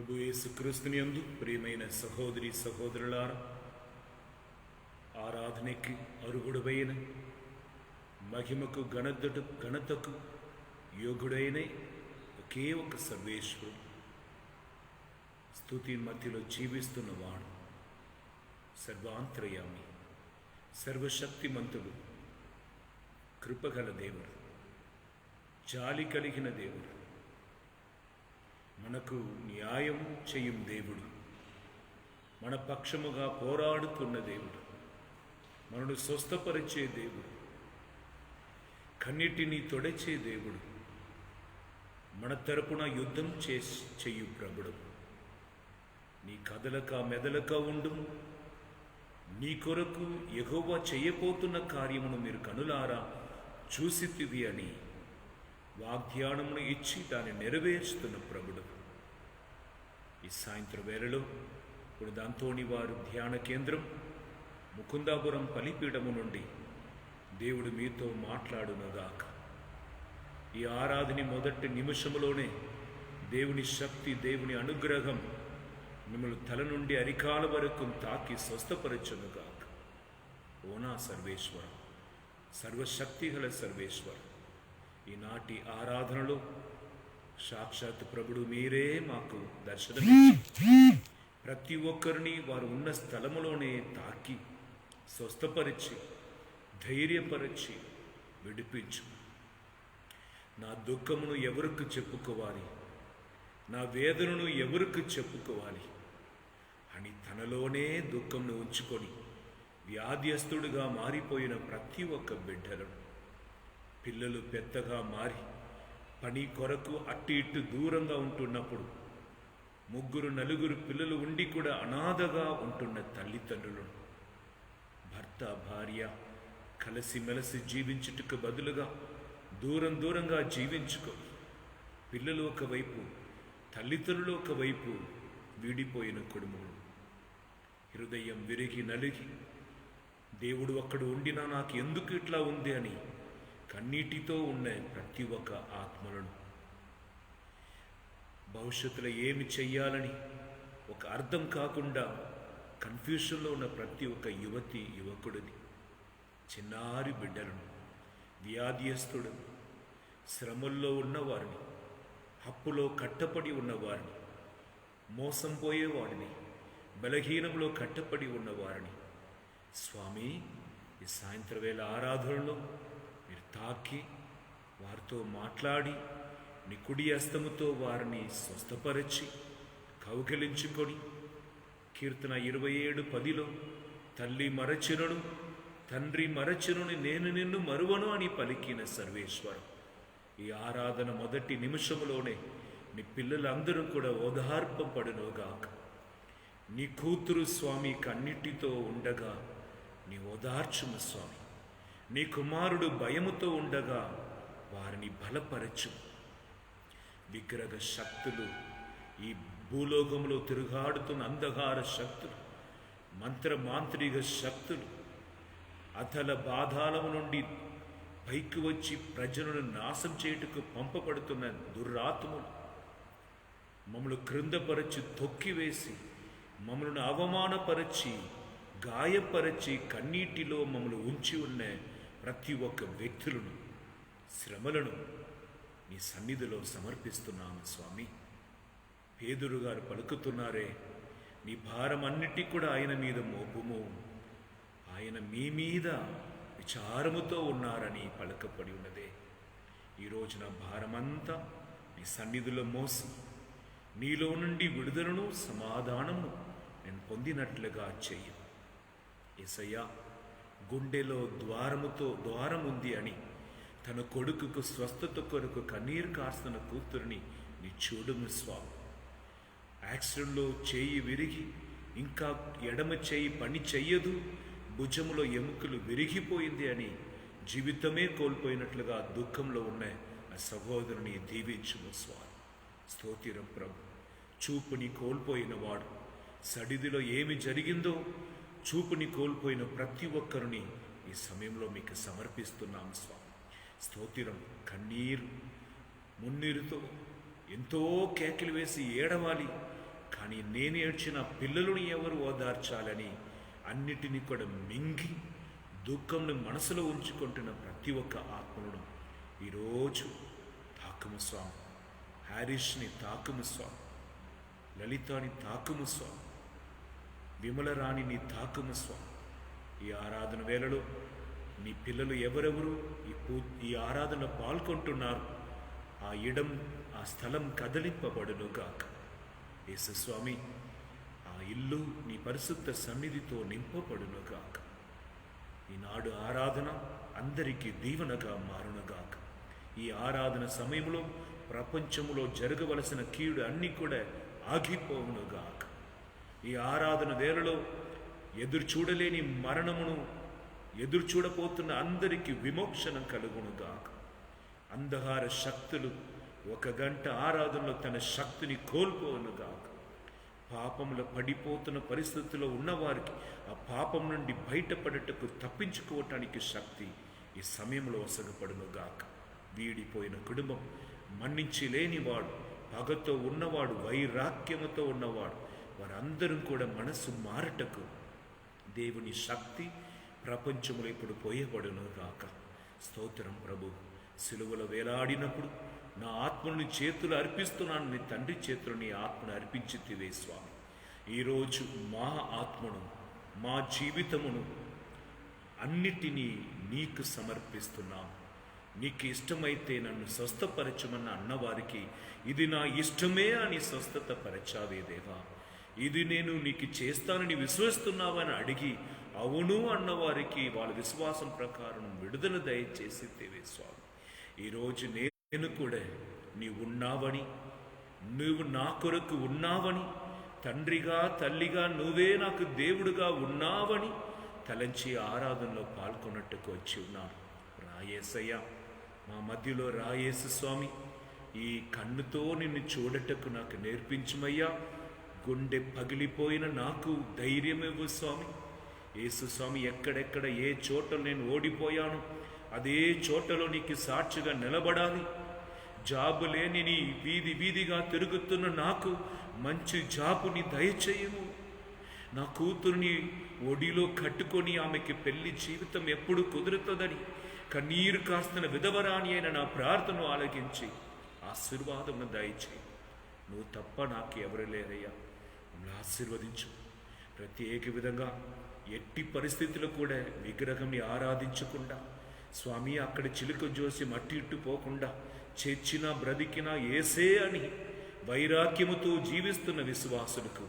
ప్రభు యేసుక్రీస్తుని యందు ప్రియమైన సహోదరి సహోదరులారా, ఆరాధనకి అర్హుడైన మహిమకు ఘనతకు యోగుడైన ఒకే ఒక సర్వేశ్వరుడు, స్తుతి మధ్యలో జీవిస్తున్నవాడు, సర్వాంతర్యామి, సర్వశక్తిమంతుడు, కృపగల దేవుడు, జాలి కలిగిన దేవుడు, మనకు న్యాయం చేయం దేవుడు, మన పక్షముగా పోరాడుతున్న దేవుడు, మనను స్వస్థపరిచే దేవుడు, కన్నిటిని తొడచే దేవుడు, మన తరపున యుద్ధం చేయు ప్రభుడు. నీ కదలక మెదలక ఉండు, నీ కొరకు యెహోవా చేయబోతున్న కార్యమును మీరు కనులారా చూసితివి అని వాగ్దానమును ఇచ్చి దాన్ని నెరవేర్చుతున్న ప్రభుడు. ఈ సాయంత్రం వేళలో పునీత అంతోని వారు ధ్యాన కేంద్రం ముకుందాపురం బలిపీఠము నుండి దేవుడు మీతో మాట్లాడునుగాక. ఈ ఆరాధన మొదటి నిమిషములోనే దేవుని శక్తి, దేవుని అనుగ్రహం మిమ్మల్ని తల నుండి అరికాల వరకు తాకి స్వస్థపరచునుగాక. ఓనా సర్వేశ్వర, సర్వశక్తిగల సర్వేశ్వర, ఈనాటి ఆరాధనలో సాక్షాత్ ప్రభుడు మీరే మాకు దర్శనమిచ్చి ప్రతి ఒక్కరిని వారు ఉన్న స్థలములోనే తాకి స్వస్థపరిచి ధైర్యపరిచి విడిపించు. నా దుఃఖమును ఎవరికి చెప్పుకోవాలి, నా వేదనను ఎవరికి చెప్పుకోవాలి అని తనలోనే దుఃఖమును ఉంచుకొని వ్యాధ్యస్తుడిగా మారిపోయిన ప్రతి ఒక్క బిడ్డలను, పిల్లలు పెద్దగా మారి పని కొరకు అటు ఇటు దూరంగా ఉంటున్నప్పుడు, 3-4 పిల్లలు ఉండి కూడా అనాథగా ఉంటున్న తల్లిదండ్రులను, భర్త భార్య కలిసిమెలిసి జీవించుటకు బదులుగా దూరంగా జీవించుకొని పిల్లలు ఒకవైపు, తల్లిదండ్రులు ఒకవైపు వీడిపోయిన కుటుంబం, హృదయం విరిగి నలిగి దేవుడు అక్కడ ఉండినా నాకు ఎందుకు ఇట్లా ఉంది అని కన్నీటితో ఉన్న ప్రతి ఒక్క ఆత్మలను, భవిష్యత్తులో ఏమి చెయ్యాలని ఒక అర్థం కాకుండా కన్ఫ్యూషన్లో ఉన్న ప్రతి ఒక్క యువతి యువకుడిని, చిన్నారి బిడ్డలను, వ్యాధియస్తులను, శ్రమల్లో ఉన్నవారిని, అప్పులో కట్టపడి ఉన్నవారిని, మోసం పోయేవాడిని, బలహీనంలో కట్టపడి ఉన్నవారిని స్వామి ఈ సాయంత్రం వేళ ఆరాధనలో మీరు తాకి వారితో మాట్లాడి నీ కుడి హస్తముతో వారిని స్వస్థపరిచి కౌగిలించుకొని, కీర్తన 27:10 తల్లి మరచినను తండ్రి మరచినని నేను నిన్ను మరువను అని పలికిన సర్వేశ్వరం, ఈ ఆరాధన మొదటి నిమిషంలోనే నీ పిల్లలందరూ కూడా ఓదార్పబడునుగాక. నీ కూతురు స్వామి కన్నిటితో ఉండగా నీ ఓదార్చుము స్వామి, నీ కుమారుడు భయముతో ఉండగా వారిని బలపరచు. విగ్రహ శక్తులు, ఈ భూలోకంలో తిరుగాడుతున్న అంధకార శక్తులు, మాంత్రిక శక్తులు, అతల బాధాలము నుండి పైకి వచ్చి ప్రజలను నాశం చేయుటకు పంపబడుతున్న దురాత్మలు, మమ్మల్ని క్రిందపరచి తొక్కివేసి మమ్మల్ని అవమానపరచి గాయపరచి కన్నీటిలో మమ్మల్ని ఉంచి ఉన్న ప్రతి ఒక్క వ్యక్తులను, శ్రమలను నీ సన్నిధిలో సమర్పిస్తున్నాము స్వామి. పేదురు గారు పలుకుతున్నారే, నీ భారం అన్నిటి కూడా ఆయన మీద మోపుము, ఆయన మీ మీద విచారముతో ఉన్నారని పలకపడి ఉన్నదే. ఈరోజు నా భారమంతా నీ సన్నిధిలో మోసి నీలో నుండి విడుదలను సమాధానము నేను పొందినట్లుగా చెయ్యి. యేసయ్యా, గుండెలో ద్వారం ఉంది అని తన కొడుకుకు స్వస్థత కొరకు కన్నీరు కాస్తున్న కూతురిని నీ చూడుము స్వామి. యాక్సిడెంట్లో చేయి విరిగి ఇంకా ఎడమ చేయి పని చెయ్యదు, భుజములో ఎముకలు విరిగిపోయింది అని జీవితమే కోల్పోయినట్లుగా దుఃఖంలో ఉన్న ఆ సహోదరుని దీవించుము స్వామి. స్తోత్రం ప్రభు. చూపుని కోల్పోయిన వాడు, సడిదిలో ఏమి జరిగిందో చూపుని కోల్పోయిన ప్రతి ఒక్కరిని ఈ సమయంలో మీకు సమర్పిస్తున్నాము స్వామి. స్తోత్రం. కన్నీరు మున్నీరుతో ఎంతో కేకలు వేసి ఏడవాలి, కానీ నేను ఏడ్చిన పిల్లలను ఎవరు ఓదార్చాలని అన్నిటినీ కూడా మింగి దుఃఖంను మనసులో ఉంచుకుంటున్న ప్రతి ఒక్క ఆత్మలను ఈరోజు తాకుము స్వామి. హారిష్ని తాకుము స్వామి, లలితాని తాకుము స్వామి, విమలరాణిని తాకుము స్వామి. ఈ ఆరాధన వేళలో నీ పిల్లలు ఎవరెవరు ఈ ఆరాధన పాల్గొంటున్నారు, ఆ స్థలం కదిలింపబడునుగాక. యేసుస్వామి, ఆ ఇల్లు నీ పరిశుద్ధ సన్నిధితో నింపబడునుగాక. ఈనాడు ఆరాధన అందరికీ దీవెనగా మారునుగాక. ఈ ఆరాధన సమయంలో ప్రపంచంలో జరగవలసిన కీడు అన్నీ కూడా ఆగిపోవునుగాక. ఈ ఆరాధన వేళలో ఎదురు చూడలేని మరణమును ఎదురు చూడపోతున్న అందరికీ విమోక్షణ కలుగునుగాక. అంధకార శక్తులు 1 గంట ఆరాధనలో తన శక్తిని కోల్పోనుగాక. పాపంలో పడిపోతున్న పరిస్థితుల్లో ఉన్నవారికి ఆ పాపం నుండి బయటపడటకు తప్పించుకోవటానికి శక్తి ఈ సమయంలో ఒసగపడునుగాక. వీడిపోయిన కుటుంబం, మన్నించి లేనివాడు, పగతో ఉన్నవాడు, వైరాగ్యముతో ఉన్నవాడు, వారందరూ కూడా మనసు మారటకు దేవుని శక్తి ప్రపంచంలో ఇప్పుడు పోయబడునుగాక. స్తోత్రం ప్రభు. సిలువలో వేలాడినప్పుడు నా ఆత్మని చేతులు అర్పిస్తున్నాను, నీ తండ్రి చేతులు నీ ఆత్మను అర్పించితివే స్వామి. ఈరోజు మా ఆత్మను, మా జీవితమును అన్నిటినీ నీకు సమర్పిస్తున్నాం. నీకు ఇష్టమైతే నన్ను స్వస్థపరచమన్న అన్నవారికి ఇది నా ఇష్టమే అని స్వస్థత పరచావే దేవా. ఇది నేను నీకు చేస్తానని విశ్వసిస్తున్నావని అడిగి అవును అన్నవారికి వాళ్ళ విశ్వాసం ప్రకారం విడుదల దయచేసి దేవే స్వామి. ఈరోజు నేను కూడా నీవు ఉన్నావని, నువ్వు నా కొరకు ఉన్నావని, తండ్రిగా తల్లిగా నువ్వే నాకు దేవుడుగా ఉన్నావని తలంచి ఆరాధనలో పాల్గొన్నట్టుకు వచ్చి ఉన్నాను. రాయేసయ్య, మా మధ్యలో రాయేసు స్వామి, ఈ కన్నుతో నిన్ను చూడటకు నాకు నేర్పించుమయ్యా. గుండె పగిలిపోయిన నాకు ధైర్యం ఇవ్వు స్వామి. యేసు స్వామి, ఎక్కడెక్కడ ఏ చోట నేను ఓడిపోయాను అదే చోటలో నీకు సాక్షిగా నిలబడాలి. జాబు లేని నీ వీధిగా తిరుగుతున్న నాకు మంచి జాబుని దయచేయము. నా కూతుర్ని ఒడిలో కట్టుకొని ఆమెకి పెళ్లి జీవితం ఎప్పుడు కుదురుతుందని కన్నీరు కాస్తున్న విధవరాని అయిన నా ప్రార్థన ఆలకించి ఆశీర్వాదమును దయచేయి. నువ్వు తప్ప నాకు ఎవరు లేరయ్యా, మమ్మల్ని ఆశీర్వదించు. ప్రత్యేక విధంగా ఎట్టి పరిస్థితుల్లో కూడా విగ్రహంని ఆరాధించకుండా స్వామి, అక్కడ చిలుక జోసి మట్టి ఇట్టు పోకుండా చచ్చినా బ్రతికినా ఏసే అని వైరాగ్యముతో జీవిస్తున్న విశ్వాసులకు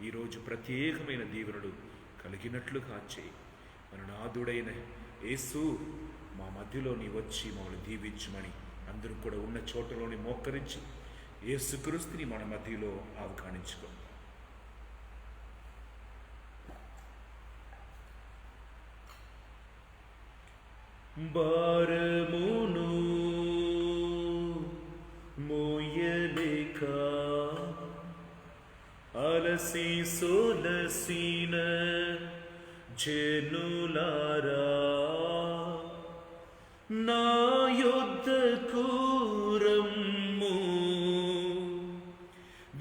ఈరోజు ప్రత్యేకమైన దీవెనలు కలిగినట్లుగా చేయి. మన నాథుడైన యేసు మా మధ్యలో నీ వచ్చి మమ్మల్ని దీవించమని అందరూ కూడా ఉన్న చోటలోని మోకరించి యేసుక్రీస్తుని మన మధ్యలో ఆహ్వానించుకో. భారమును మోయలేక అలసి సొలసిన జనులారా, నా యొద్దకు రమ్ము,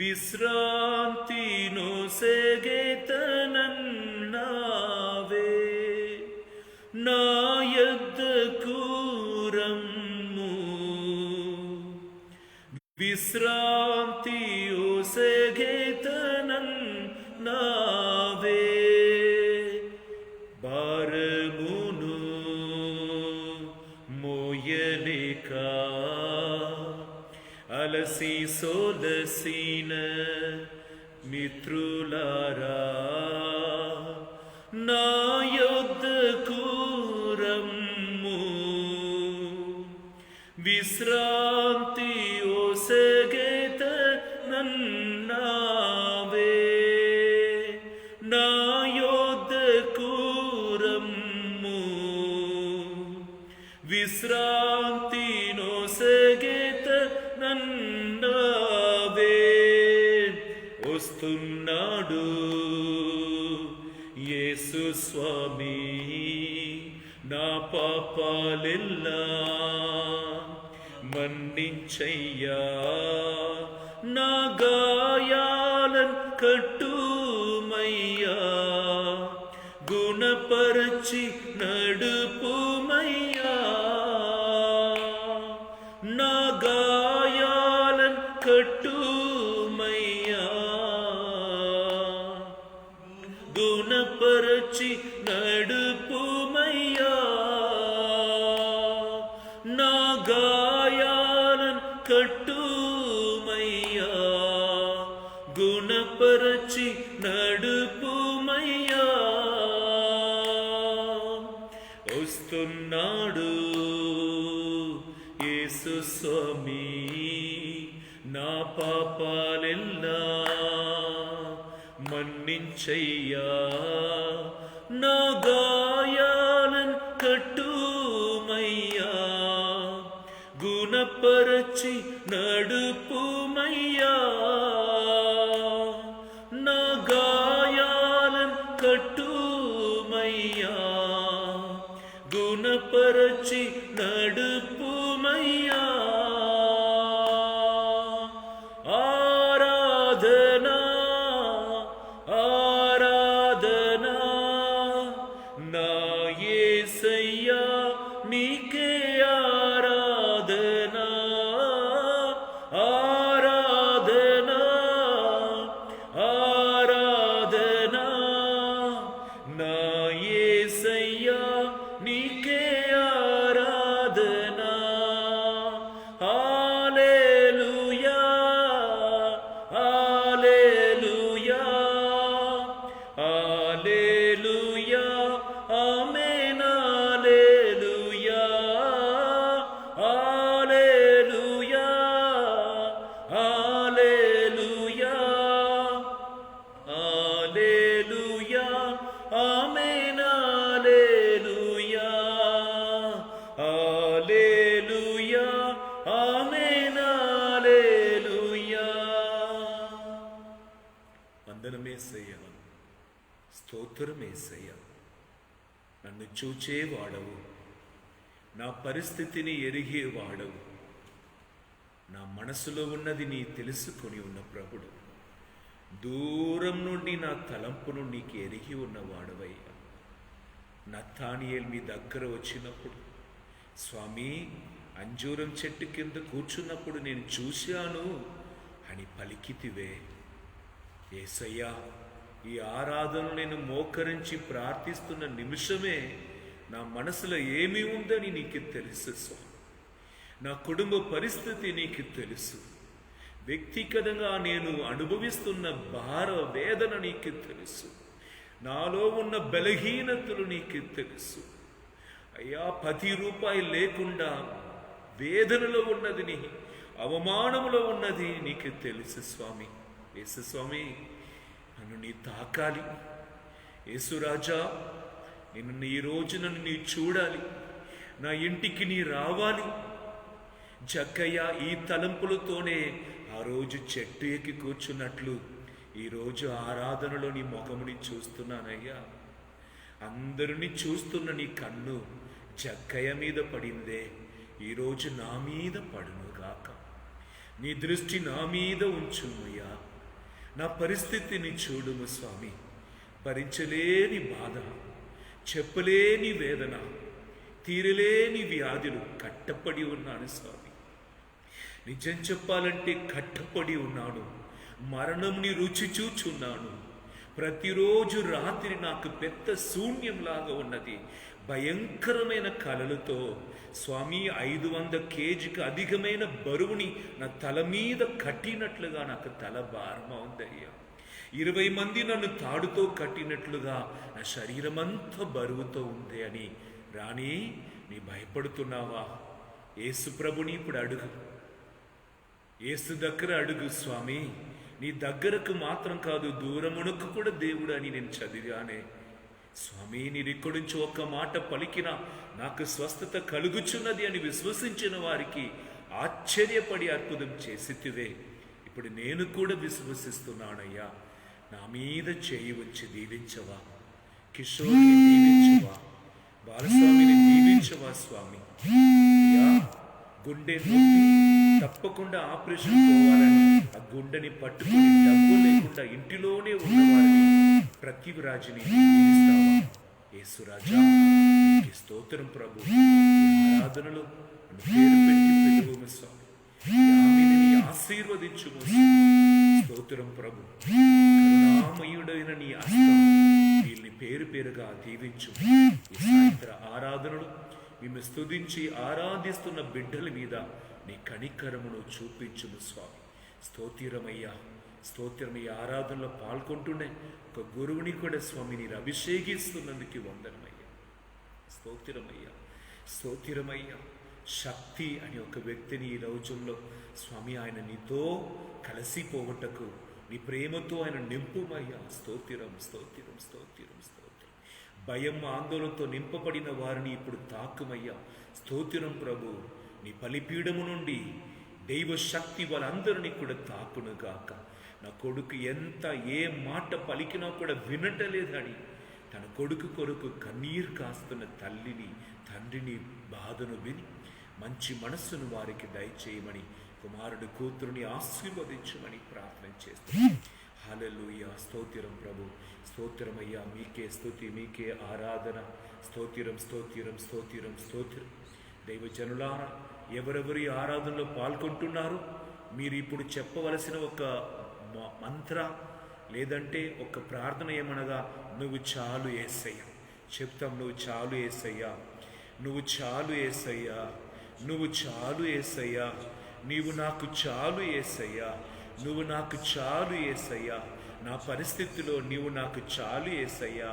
విశ్రాంతి నొసగెదనన్నావే. నా యొద్దకు రమ్ము, విశ్రాంతి ఒసగెదనన్నావే. భారమును మోయలేక అలసి సొలసిన మిత్రులారా, నా యొద్దకు రమ్ము, విశ్రాంతి ఒసగెదనన్నావే. నా యొద్దకు రమ్ము, విశ్రాంతి నొసగెదనన్నావే. వస్తున్నాడు యేసు స్వామి, నా పాపాలెల్లా మన్నించయ్యా. నా గాయాలను కట్టుమయ్యా, గుణపరచి నడుపుమయ్యా. నా గాయాలను కట్టుమయ్యా, గుణపరచి నడుపుమయ్యా. నా గాయాలను కట్టుమయ్యా, గుణపరచి నడుపుమయ్యా. వస్తున్నాడు యేసు స్వామి, నా పాపాలెల్లా మన్నించయ్యా. నా గాయాలను కట్టుమయ్యా, గుణపరచి నడుపుమయ్యా. నా గాయాలను కట్టుమయ్యా, గుణపరచి నడుపుమయ్యా. ఆరాధనా ఆరాధనా నా యేసయ్యా, నీకే ఆరాధనా. ఆరాధనా ఆరాధనా నా యేసయ్యా, నీకే ఆరాధనా. హల్లెలూయా హల్లెలూయా హల్లెలూయా ఆమేన్. హల్లెలూయా హల్లెలూయా హల్లెలూయా హల్లెలూయా ఆమేన్. హల్లెలూయా హల్లెలూయా ఆమేన్. హల్లెలూయా. వందనమేసయ్యా, స్తోత్రమేసయ్యా. నన్ను చూచేవాడవు, నా పరిస్థితిని ఎరిగేవాడవు, నా మనసులో ఉన్నది నీ తెలుసుకొని ఉన్న ప్రభుడు, దూరం నుండి నా తలంపును నీకు ఎరిగి ఉన్నవాడవయ్యా. నత్తానియేలు మీ దగ్గర వచ్చినప్పుడు, స్వామి అంజూరం చెట్టు కింద కూర్చున్నప్పుడు నేను చూశాను అని పలికితివే. యేసయ్యా, ఈ ఆరాధనలు నేను మోకరించి ప్రార్థిస్తున్న నిమిషమే నా మనసులో ఏమి ఉందని నీకు తెలుసు స్వామి. నా కుటుంబ పరిస్థితి నీకు తెలుసు. వ్యక్తిగతంగా నేను అనుభవిస్తున్న భార వేదన నీకు తెలుసు. నాలో ఉన్న బలహీనతలు నీకు తెలుసు అయ్యా. 10 రూపాయలు లేకుండా వేదనలో ఉన్నది, నీ అవమానములో ఉన్నది నీకు తెలుసు స్వామి. యేసు స్వామి, నన్ను నీ తాకాలి. యేసురాజా, నిన్ను ఈ రోజు నన్ను నీ చూడాలి, నా ఇంటికి నీ రావాలి. జక్కయ్య ఈ తలంపులతోనే ఆ రోజు చెట్టు ఎక్కి కూర్చున్నట్లు ఈరోజు ఆరాధనలో నీ ముఖముని చూస్తున్నానయ్యా. అందరినీ చూస్తున్న నీ కన్ను జక్కయ్య మీద పడిందే, ఈరోజు నా మీద పడునుగాక. నీ దృష్టి నా మీద ఉంచుమయ్యా. నా పరిస్థితిని చూడుము స్వామి. భరించలేని బాధ, చెప్పలేని వేదన, తీరలేని వ్యాధులు కట్టపడి ఉన్నాను స్వామి. నిజం చెప్పాలంటే కట్టపడి ఉన్నాను. మరణంని రుచి చూచున్నాను. ప్రతిరోజు రాత్రి నాకు పెద్ద శూన్యంలాగా ఉన్నది. భయంకరమైన కలలతో స్వామి 500 కేజీకి అధికమైన బరువుని నా తల మీద కట్టినట్లుగా నాకు తల భారమా ఉందయ్యా. 20 మంది నన్ను తాడుతో కట్టినట్లుగా నా శరీరమంతా బరువుతో ఉంది అని. రాణి, నీ భయపడుతున్నావా? యేసు ప్రభుని ఇప్పుడు అడుగు. యేసు దగ్గర అడుగు. స్వామి, నీ దగ్గరకు మాత్రం కాదు, దూరమునకు కూడా దేవుడు అని నేను చదివానే. స్వామి, నేను ఇక్కడి నుంచి ఒక్క మాట పలికినా నాకు స్వస్థత కలుగుచున్నది అని విశ్వసించిన వారికి ఆశ్చర్యపడి అద్భుతం చేసితివే. ఇప్పుడు నేను కూడా విశ్వసిస్తున్నానయ్యా. నా మీద చేయి వచ్చి దీవించవా? కిషోర్ని దీవించవా? బాలస్వామిని దీవించవా స్వామి? అయ్యా, గుండె నొప్పి తప్పకుండా ఆపరేషన్ పోవాలని ఆ గుండెని పట్టుకుని డబ్బు లేకుండా ఇంటిలోనే ఉన్నవారిని ప్రతిరాజుని దీవిస్తావా? యేసురాజా నీకు స్తోత్రం ప్రభు. ఈ ఆరాధనలో పేరు పెట్టి పిలువము స్వామి. ఆమెని ఆశీర్వదించుము. స్తోత్రం ప్రభు. కరుణామయుడైన నీ హస్తం వీళ్ళని పేరు పేరుగా దీవించు. ఈ సాయంత్ర ఆరాధనలు మేము స్తుతించి ఆరాధిస్తున్న బిడ్డల మీద నీ కనికరమును చూపించుము స్వామి. స్తోత్రమయ్యా, స్తోత్రమయ్య. ఆరాధనలో పాల్గొంటుండే ఒక గురువుని కూడా స్వామి మీరు అభిషేకిస్తున్నందుకు వందనమయ్యా. స్తోత్రమయ్యా, స్తోత్రమయ్యా. శక్తి అని ఒక వ్యక్తిని ఈ రోజుల్లో స్వామి ఆయన నీతో కలిసిపోవటకు నీ ప్రేమతో ఆయన నింపుమయ్యా. స్తోత్రం, స్తోత్రం, స్తోత్రం, స్తోత్రం. భయం ఆందోళనతో నింపబడిన వారిని ఇప్పుడు తాకుమయ్యా. స్తోత్రం ప్రభు. నీ బలిపీఠము నుండి దైవ శక్తి వాళ్ళందరినీ కూడా తాకునుగాక. నా కొడుకు ఎంత ఏ మాట పలికినా కూడా వినటలేదని తన కొడుకు కొరకు కన్నీరు కాస్తున్న తల్లిని తండ్రిని బాధను విని మంచి మనస్సును వారికి దయచేయమని కుమారుడు కూతురుని ఆశీర్వదించమని ప్రార్థన చేస్తున్నాను. హల్లెలూయా. స్తోత్రం ప్రభు. స్తోత్రమయ్యా. మీకే స్తుతి, మీకే ఆరాధన. స్తోత్రం, స్తోత్రం, స్తోత్రం, స్తోత్రం. దైవజనులారా, ఎవరెవరి ఆరాధనలో పాల్గొంటున్నారు మీరు ఇప్పుడు చెప్పవలసిన ఒక మంత్ర లేదంటే ఒక ప్రార్థన ఏమనగా నువ్వు చాలు యేసయ్యా చెప్తాం. నువ్వు చాలు యేసయ్యా, నువ్వు చాలు యేసయ్యా, నువ్వు చాలు యేసయ్యా, నీవు నాకు చాలు యేసయ్యా, నువ్వు నాకు చాలు యేసయ్యా. నా పరిస్థితిలో నీవు నాకు చాలు యేసయ్యా,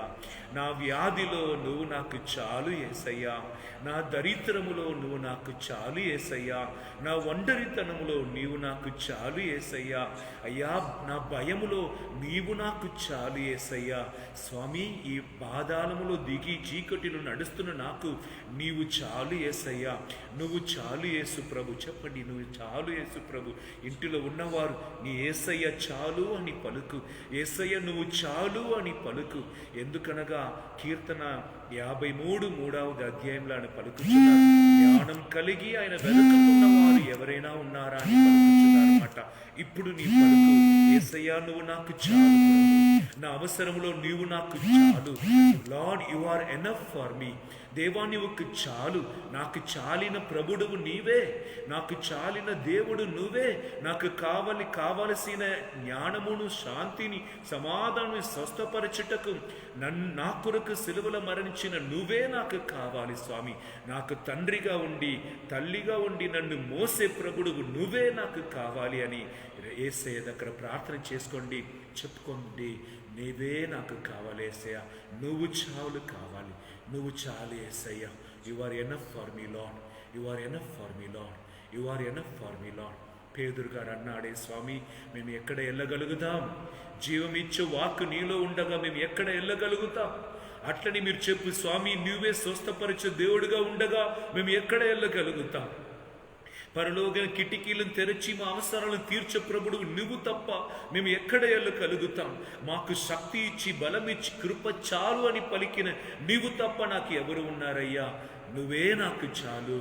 నా వ్యాధిలో నువ్వు నాకు చాలు యేసయ్యా, నా దరిద్రములో నువ్వు నాకు చాలు యేసయ్యా, నా ఒంటరితనములో నీవు నాకు చాలు యేసయ్యా, అయ్యా నా భయములో నీవు నాకు చాలు యేసయ్యా. స్వామి, ఈ పాదాలములో దిగి చీకటిలో నడుస్తున్న నాకు నీవు చాలు యేసయ్యా, నువ్వు చాలు యేసు ప్రభు. చెప్పండి, నువ్వు చాలు యేసు ప్రభు. ఇంటిలో ఉన్నవారు నీ యేసయ్య చాలు అని పలుకు, యేసయ్య నువ్వు చాలు అని పలుకు. ఎందుకనగా కీర్తన 53 అధ్యాయంలో ఆయన పలుకుతున్నారు, జ్ఞానం కలిగి ఆయన వెనుకకున్న వారు ఎవరైనా ఉన్నారా అని పలుకుతున్నారన్నమాట. ఇప్పుడు నీ పలుకు, యేసయ్యా నువ్వు నాకు చాలు, నా అవసరంలో నీవు నాకు చాలు. Lord, you are enough for me. దేవా నీవుకు చాలు, నాకు చాలిన ప్రభుడువు నీవే, నాకు చాలిన దేవుడు నువ్వే. నాకు కావలసిన జ్ఞానమును, శాంతిని, సమాధానం, స్వస్థపరచుటకు నా కొరకు సిలువలో మరణించిన నువ్వే నాకు కావాలి స్వామి. నాకు తండ్రిగా ఉండి తల్లిగా ఉండి నన్ను మోసే ప్రభుడువు నువ్వే నాకు కావాలి అని యేసయ్య దగ్గర ప్రార్థన చేసుకోండి, చెప్పుకోండి. నీవే నాకు కావాలి యేసయ్య, నువ్వు చాలు కావాలి, నువ్వు చాలు యేసయ్య. You are enough for me Lord, you are enough for me Lord, you are enough for me Lord. పేదరు గారు అన్నాడే, స్వామి మేము ఎక్కడ వెళ్ళగలుగుతాం? జీవం ఇచ్చే వాక్కు నీలో ఉండగా మేము ఎక్కడ వెళ్ళగలుగుతాం? అట్లని మీరు చెప్పు స్వామి, నువ్వే స్వస్థపరిచే దేవుడుగా ఉండగా మేము ఎక్కడ వెళ్ళగలుగుతాం? పరలోక కిటికీలను తెరచి మా అవసరాలను తీర్చే ప్రభుడు నువ్వు తప్ప మేము ఎక్కడ వెళ్ళగలుగుతాం? మాకు శక్తి ఇచ్చి బలం ఇచ్చి కృప చాలు అని పలికిన నీవు తప్ప నాకు ఎవరు ఉన్నారయ్యా? నువ్వే నాకు చాలు,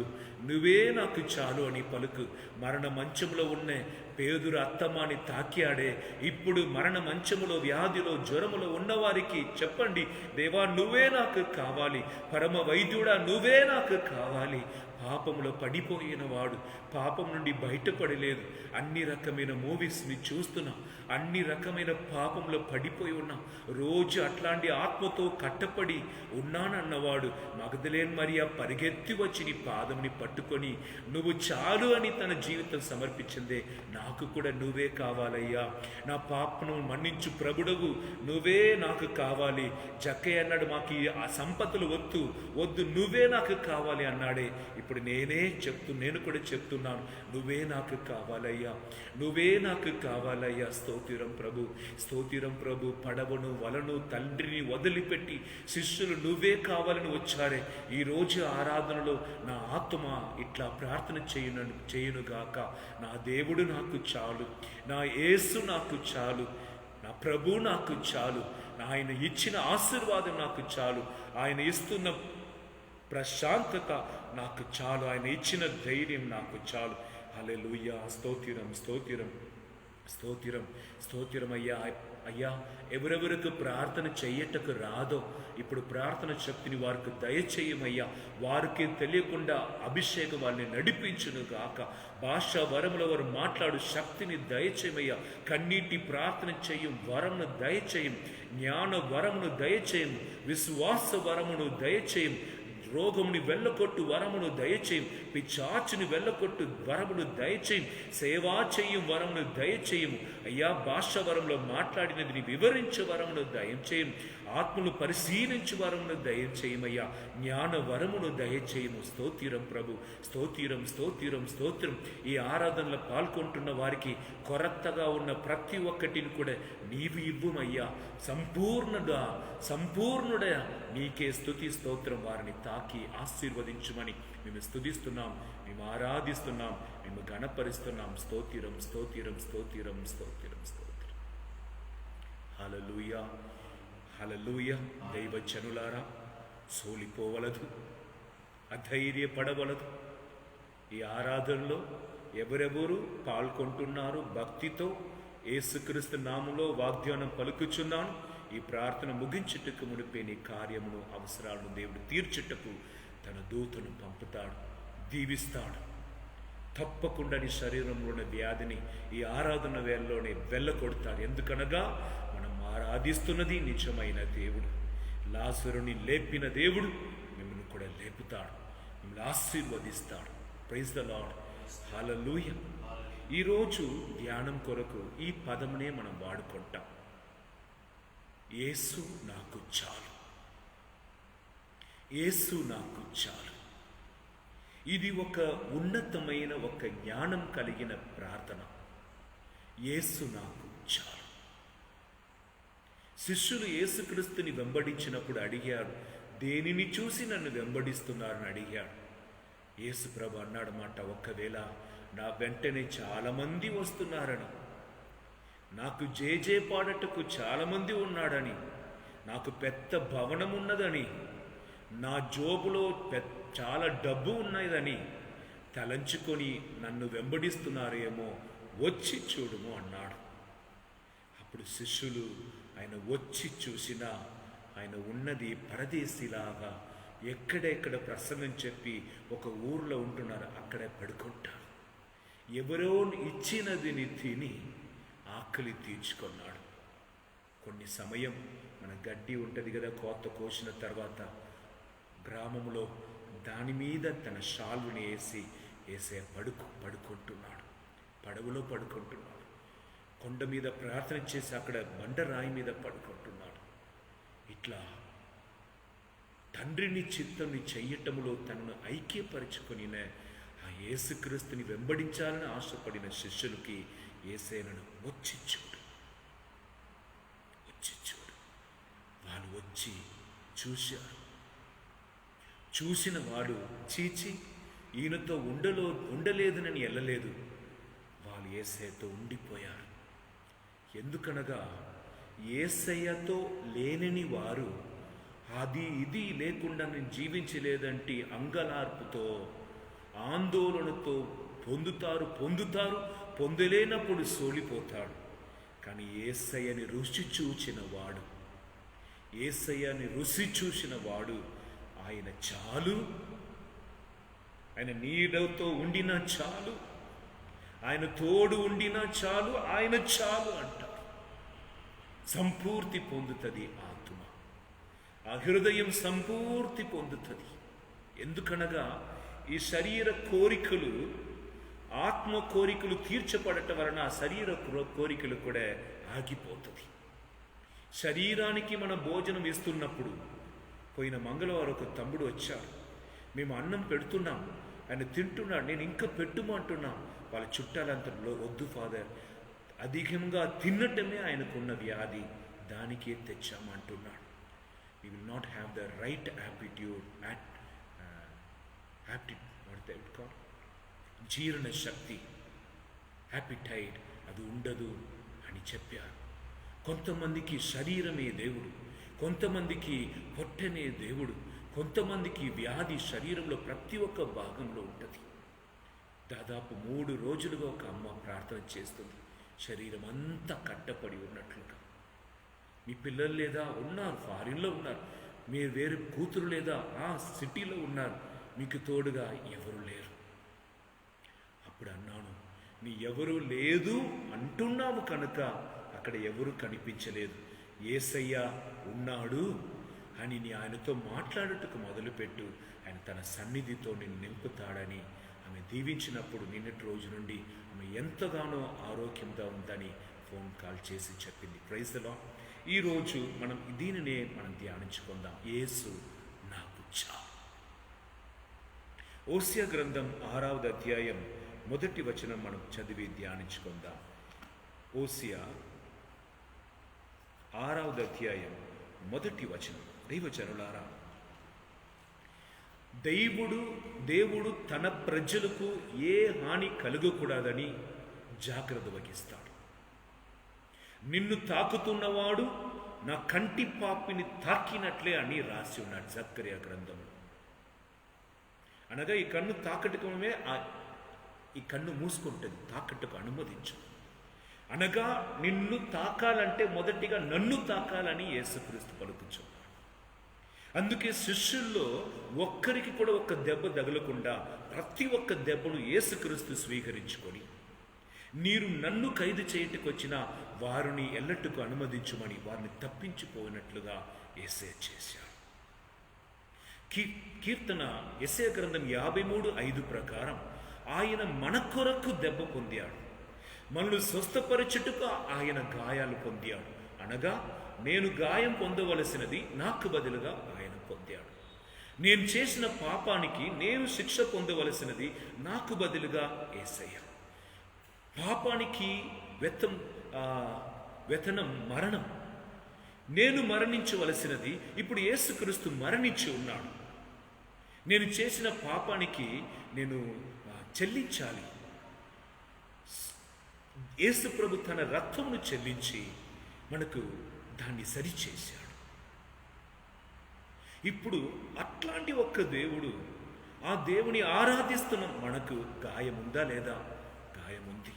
నువ్వే నాకు చాలు అని పలుకు. మరణ మంచంలో ఉన్న పేదరు అత్తమాని తాకియాడే, ఇప్పుడు మరణ మంచములో, వ్యాధిలో, జ్వరములో ఉన్నవారికి చెప్పండి, దేవా నువ్వే నాకు కావాలి, పరమ వైద్యుడా నువ్వే నాకు కావాలి. పాపంలో పడిపోయిన వాడు పాపం నుండి బయటపడలేదు. అన్ని రకమైన మూవీస్ని చూస్తున్నాం, అన్ని రకమైన పాపంలో పడిపోయి ఉన్నాం. రోజు అట్లాంటి ఆత్మతో కట్టపడి ఉన్నానన్నవాడు మగదలేన్ మరియా పరిగెత్తి వచ్చి నీ పాదంని పట్టుకొని నువ్వు చాలు అని తన జీవితం సమర్పించిందే. నాకు కూడా నువ్వే కావాలయ్యా, నా పాపను మన్నించు ప్రభుడవు నువ్వే నాకు కావాలి. జక్కయ్య అన్నాడు, మాకు ఆ సంపదలు వద్దు వద్దు, నువ్వే నాకు కావాలి అన్నాడే. ఇప్పుడు నేను కూడా చెప్తున్నాను, నువ్వే నాకు కావాలయ్యా, నువ్వే నాకు కావాలయ్యా. స్తోత్రం ప్రభు, స్తోత్రం ప్రభు. పడవను వలను తండ్రిని వదిలిపెట్టి శిష్యులు నువ్వే కావాలని వచ్చారే. ఈరోజు ఆరాధనలో నా ఆత్మ ఇట్లా ప్రార్థన చేయునుగాక. నా దేవుడు నాకు చాలు, నా యేసు నాకు చాలు, నా ప్రభు నాకు చాలు, ఆయన ఇచ్చిన ఆశీర్వాదం నాకు చాలు, ఆయన ఇస్తున్న ప్రశాంతత నాకు చాలు, ఆయన ఇచ్చిన ధైర్యం నాకు చాలు. హల్లెలూయా. స్తోత్రం, స్తోత్రం, స్తోత్రం, స్తోత్రం. అయ్యా ఎవరెవరికి ప్రార్థన చెయ్యటకు రాదో ఇప్పుడు ప్రార్థన శక్తిని వారికి దయచేయమయ్యా. వారికి తెలియకుండా అభిషేకం వారిని నడిపించును గాక. భాషా వరముల వారు మాట్లాడు శక్తిని దయచేయమయ్యా. కన్నీటి ప్రార్థన చెయ్యం వరమును దయచేయం. జ్ఞాన వరమును దయచేయం. విశ్వాస వరమును దయచేయం. రోగముని వెళ్ళకొట్టు వరమును దయచేయం. పిచాచుని వెళ్ళకొట్టు వరమును దయచేయం. సేవా చెయ్యం వరమును దయచేయము అయ్యా. భాష వరంలో మాట్లాడినది వివరించే వరమును దయచేయం. ఆత్మను పరిశీలించు వరమును దయచేయమయ్యా. జ్ఞాన వరమును దయచేయము. స్తోత్రం ప్రభు, స్తోత్రం, స్తోత్రం, స్తోత్రం. ఈ ఆరాధనలో పాల్గొంటున్న వారికి కొరతగా ఉన్న ప్రతి ఒక్కటిని కూడా నీవు ఇవ్వుమయ్యా. సంపూర్ణుడా నీకే స్తుతి స్తోత్రం. వారిని తాకి ఆశీర్వదించుమని మేము స్తుతిస్తున్నాం, మేము ఆరాధిస్తున్నాం, మేము గణపరుస్తున్నాం. స్తోత్రం, స్తోత్రం, స్తోత్రం, స్తోత్రం, స్తోత్రం. హల్లెలూయా, హల్లెలూయా. దైవ జనులారా, సోలిపోవలదు, అధైర్యపడవలదు. ఈ ఆరాధనలో ఎవరెవరు పాల్గొంటున్నారు భక్తితో యేసుక్రీస్తు నామములో వాగ్దానం పలుకుచున్నాను. ఈ ప్రార్థన ముగించుటకు మునిపే నీ కార్యమును అవసరాలను దేవుడు తీర్చుటకు తన దూతను పంపుతాడు, దీవిస్తాడు. తప్పకుండా నీ శరీరంలో ఉన్న వ్యాధిని ఈ ఆరాధన వేళలోనే వెళ్ళకొడతాడు. ఎందుకనగా మనం ఆరాధిస్తున్నది నిజమైన దేవుడు. లాజరుని లేపిన దేవుడు మిమ్మల్ని కూడా లేపుతాడు, మిమ్మల్ని ఆశీర్వదిస్తాడు. Praise the Lord. హల్లెలూయా. ఈరోజు ధ్యానం కొరకు ఈ పదమునే మనం వాడుకుంటాం. యేసు నాకు చాలు, యేసు నాకు చాలు. ఇది ఒక ఉన్నతమైన ఒక జ్ఞానం కలిగిన ప్రార్థన. యేసు నాకు చాలు. శిష్యులు యేసుక్రీస్తుని వెంబడించినప్పుడు అడిగాడు, దేనిని చూసి నన్ను వెంబడిస్తున్నారని అడిగాడు. యేసు ప్రభు అన్నాడు మాట, ఒకవేళ నా వెంటనే చాలామంది వస్తున్నారని, నాకు జేజే పాడటకు చాలామంది ఉన్నాడని, నాకు పెద్ద భవనం ఉన్నదని, నా జోబులో చాలా డబ్బు ఉన్నదని తలంచుకొని నన్ను వెంబడిస్తున్నారేమో, వచ్చి చూడుము అన్నాడు. అప్పుడు శిష్యులు ఆయన వచ్చి చూసినా ఆయన ఉన్నది పరదేశిలాగా ఎక్కడెక్కడ ప్రసంగం చెప్పి ఒక ఊర్లో ఉంటున్నారు, అక్కడే పడుకుంటారు. ఎవరో ఇచ్చినదిని తిని ఆకలి తీర్చుకున్నాడు. కొన్ని సమయం మన గడ్డి ఉంటుంది కదా, కోత కోసిన తర్వాత గ్రామంలో దాని మీద తన షాల్ని వేసే పడుకుంటున్నాడు, పడవలో పడుకుంటున్నాడు. కొండ మీద ప్రార్థన చేసి అక్కడ బండరాయి మీద పడుకుంటున్నాడు. ఇట్లా తండ్రిని చిత్తాన్ని చెయ్యటములో తనను ఐక్యపరుచుకొని ఆ యేసుక్రీస్తుని వెంబడించాలని ఆశపడిన శిష్యులకి యేసేనను వచ్చి చూడు, వచ్చి చూడు. వాళ్ళు వచ్చి చూశారు. చూసిన వాడు చీచి ఈయనతో ఉండలేదునని వెళ్ళలేదు. వాళ్ళు యేసయ్యతో ఉండిపోయారు. ఎందుకనగా యేసయ్యతో లేనని వారు అది ఇది లేకుండా నేను జీవించలేదంటే అంగలార్పుతో ఆందోళనతో పొందుతారు, పొందలేనప్పుడు సోలిపోతాడు. కానీ యేసయ్యని రుచి చూసిన వాడు, యేసయ్యని రుచి చూసిన వాడు ఆయన చాలు, ఆయన నీడతో ఉండినా చాలు, ఆయన తోడు ఉండినా చాలు, ఆయన చాలు అంటారు. సంపూర్తి పొందుతుంది ఆత్మ, ఆ హృదయం సంపూర్తి పొందుతుంది. ఎందుకనగా ఈ శరీర కోరికలు, ఆత్మ కోరికలు తీర్చబడటం వలన ఆ శరీర కోరికలు కూడా ఆగిపోతుంది. శరీరానికి మనం భోజనం ఇస్తున్నప్పుడు, పోయిన మంగళవారం ఒక తమ్ముడు వచ్చాడు, మేము అన్నం పెడుతున్నాం, ఆయన తింటున్నాడు, నేను ఇంకా పెట్టుమంటున్నాం. వాళ్ళ చుట్టాలంతలో వద్దు ఫాదర్, అధికంగా తినటమే ఆయనకున్న వ్యాధి, దానికే తెచ్చామంటున్నాడు. We will not have the right aptitude, జీర్ణ శక్తి, యాపిటైట్ అది ఉండదు అని చెప్పారు. కొంతమందికి శరీరమే దేవుడు, కొంతమందికి పొట్టనే దేవుడు, కొంతమందికి వ్యాధి శరీరంలో ప్రతి ఒక్క భాగంలో ఉంటుంది. దాదాపు 3 రోజులుగా ఒక అమ్మ ప్రార్థన చేస్తుంది, శరీరం అంతా కట్టపడి ఉన్నట్లుగా. మీ పిల్లలు లేదా ఉన్నారు, ఫారిన్లో ఉన్నారు, మీరు వేరే కూతురు లేదా సిటీలో ఉన్నారు, మీకు తోడుగా ఎవరు లేరు. అప్పుడు అన్నాను, నీ ఎవరు లేదు అంటున్నావు కనుక అక్కడ ఎవరు కనిపించలేదు, యేసయ్య ఉన్నాడు అని నీ ఆయనతో మాట్లాడుటకు మొదలుపెట్టు, ఆయన తన సన్నిధితో నిన్ను నింపుతాడని ఆమె దీవించినప్పుడు నిన్నటి రోజు నుండి ఆమె ఎంతగానో ఆరోగ్యంగా ఉందని ఫోన్ కాల్ చేసి చెప్పింది. Praise the lord. ఈరోజు మనం దీనినే ధ్యానించుకుందాం. యేసు నాకు చాలు. ఓసియా గ్రంథం 6వ అధ్యాయం 1వ వచనం మనం చదివి ధ్యానించుకుందాం. ఓసియా 6వ అధ్యాయం 1వ వచనం. దైవజనులారా, దేవుడు తన ప్రజలకు ఏ హాని కలుగకూడదని జాగ్రత్త వహిస్తాడు. నిన్ను తాకుతున్నవాడు నా కంటి పాపిని తాకినట్లే అని రాసి ఉన్నాడు జకర్యా గ్రంథంలో. అనగా ఈ కన్ను తాకటమే, ఈ కన్ను మూసుకుంటుంది, తాకట్టుకు అనుమతించు. అనగా నిన్ను తాకాలంటే మొదటిగా నన్ను తాకాలని యేసుక్రీస్తు పలుకుచున్నాడు. అందుకే శిష్యుల్లో ఒక్కరికి కూడా ఒక్క దెబ్బ తగలకుండా ప్రతి ఒక్క దెబ్బను యేసుక్రీస్తు స్వీకరించుకొని, నీరు నన్ను ఖైదు చేయటకు వచ్చిన వారిని ఎల్లట్టుకు అనుమతించుమని వారిని తప్పించిపోయినట్లుగా యేసయ్య చేశాడు. కీర్తన యెషయా గ్రంథం 53:5 ప్రకారం ఆయన మన కొరకు దెబ్బ పొందాడు, మనల్ని స్వస్థపరచుటకు ఆయన గాయాలు పొందాడు. అనగా నేను గాయం పొందవలసినది నాకు బదులుగా ఆయన పొందాడు. నేను చేసిన పాపానికి నేను శిక్ష పొందవలసినది నాకు బదులుగా యేసయ్య. పాపానికి వేతనం మరణం. నేను మరణించవలసినది ఇప్పుడు యేసుక్రీస్తు మరణించి ఉన్నాడు. నేను చేసిన పాపానికి నేను చెల్లించాలి. యేసు ప్రభు తన రక్తమును చెల్లించి మనకు దాన్ని సరిచేశాడు. ఇప్పుడు అట్లాంటి ఒక్క దేవుడు, ఆ దేవుని ఆరాధిస్తున్న మనకు గాయం ఉందా లేదా? గాయం ఉంది.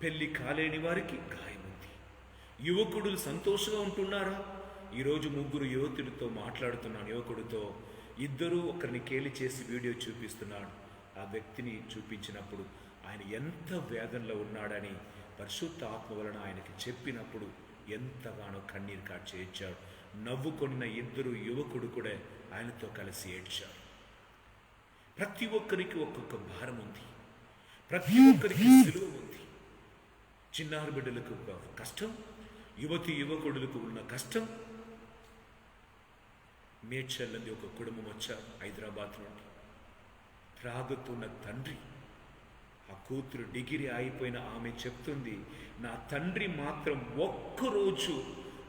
పెళ్లి కాలేని వారికి గాయం ఉంది. యువకుడు సంతోషంగా ఉంటున్నారా? ఈరోజు 3 యువతులతో మాట్లాడుతున్నాను. యువకుడితో ఇద్దరూ ఒకరిని కేలి చేసి వీడియో చూపిస్తున్నాడు. ఆ వ్యక్తిని చూపించినప్పుడు ఆయన ఎంత వేదనలో ఉన్నాడని పరిశుద్ధ ఆత్మ వలన ఆయనకి చెప్పినప్పుడు ఎంతగానో కన్నీరు కార్చి ఏడ్చాడు. నవ్వుకొన్న 2 యువకుడు కూడా ఆయనతో కలిసి ఏడ్చారు. ప్రతి ఒక్కరికి ఒక్కొక్క భారం ఉంది, ప్రతి ఒక్కరికి సిలువ ఉంది. చిన్నారి బిడ్డలకు కష్టం, యువకుడులకు ఉన్న కష్టం. మేడ్చల్లంది ఒక కుటుంబం వచ్చారు హైదరాబాద్ నుండి. త్రాగుతున్న తండ్రి, ఆ కూతురు డిగ్రీ అయిపోయిన ఆమె చెప్తుంది, నా తండ్రి మాత్రం ఒక్కరోజు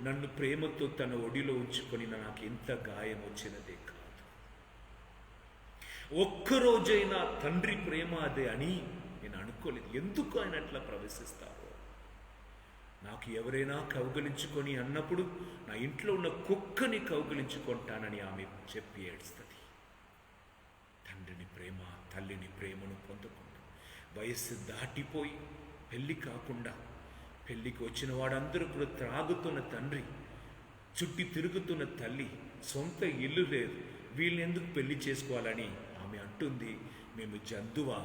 నన్ను ప్రేమతో తన ఒడిలో ఉంచుకొని నాకు ఎంత గాయం వచ్చినదే కాదు. ఒక్కరోజైనా తండ్రి ప్రేమ అదే అని నేను అనుకోలేదు. ఎందుకు ఆయన అట్లా ప్రవేశిస్తారో. నాకు ఎవరైనా కౌగిలించుకొని అన్నప్పుడు నా ఇంట్లో ఉన్న కుక్కని కౌగిలించుకుంటానని ఆమె చెప్పి ఏడుస్తుంది. తండ్రిని ప్రేమ, తల్లిని ప్రేమను పొందకుండా, వయస్సు దాటిపోయి పెళ్లి కాకుండా, పెళ్లికి వచ్చిన వాడందరూ కూడా త్రాగుతున్న తండ్రి, చుట్టి తిరుగుతున్న తల్లి, సొంత ఇల్లు లేదు, వీళ్ళని ఎందుకు పెళ్లి చేసుకోవాలని ఆమె అంటుంది. నేను జంతువా?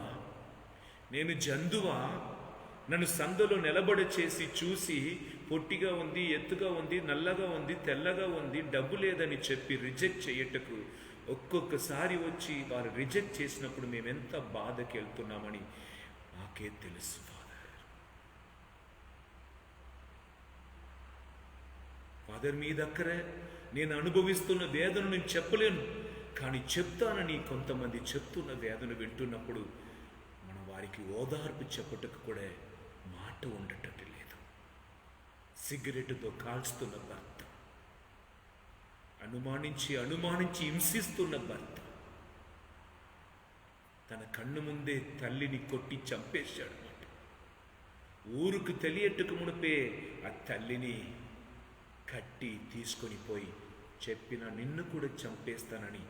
నన్ను సందులో నిలబడి చేసి చూసి పొట్టిగా ఉంది, ఎత్తుగా ఉంది, నల్లగా ఉంది, తెల్లగా ఉంది, డబ్బు లేదని చెప్పి రిజెక్ట్ చేయటకు ఒక్కొక్కసారి వచ్చి వారు రిజెక్ట్ చేసినప్పుడు మేమెంత బాధకి వెళ్తున్నామని నాకే తెలుసు. ఫాదర్ మీ దగ్గరే నేను అనుభవిస్తున్న వేదన నేను చెప్పలేను, కానీ చెప్తానని కొంతమంది చెప్తున్న వేదన వింటున్నప్పుడు మనం వారికి ఓదార్పు చెప్పటకు కూడా మాట ఉండటం లేదు. సిగరెట్తో కాల్చుతున్న భర్త, అనుమానించి హింసిస్తున్న భర్త, తన కన్ను ముందే తల్లిని కొట్టి చంపేశాడు. ఊరుకు తెలియట్టుకు మునిపే ఆ తల్లిని కట్టి తీసుకొని పోయి చెప్పిన నిన్ను కూడా చంపేస్తానని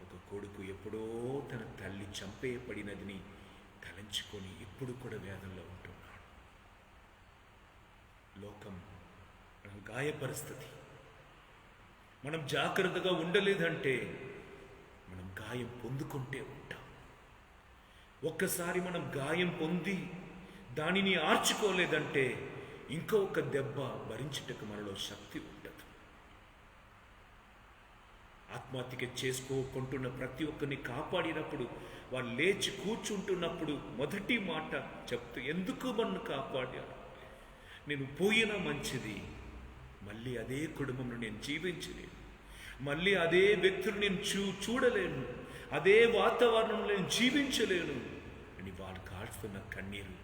ఒక కొడుకు ఎప్పుడో తన తల్లి చంపేయబడినదిని తలంచుకొని ఇప్పుడు కూడా వేదనలో ఉంటున్నాడు. లోకం మనం గాయపరిస్థితి, మనం జాగ్రత్తగా ఉండలేదంటే మనం గాయం పొందుకుంటే ఉంటాం. ఒక్కసారి మనం గాయం పొంది దానిని ఆర్చుకోలేదంటే ఇంకొక దెబ్బ భరించుటకు మనలో శక్తి ఉండదు. ఆత్మహత్య చేసుకోకుంటున్న ప్రతి ఒక్కరిని కాపాడినప్పుడు, వాళ్ళు లేచి కూర్చుంటున్నప్పుడు మొదటి మాట చెప్తూ, ఎందుకు నన్ను కాపాడారు, నేను పోయినా మంచిది, మళ్ళీ అదే కుటుంబంలో నేను జీవించలేను, మళ్ళీ అదే వ్యక్తులు నేను చూడలేను, అదే వాతావరణంలో నేను జీవించలేను అని వాళ్ళు కాల్చుతున్న కన్నీరు.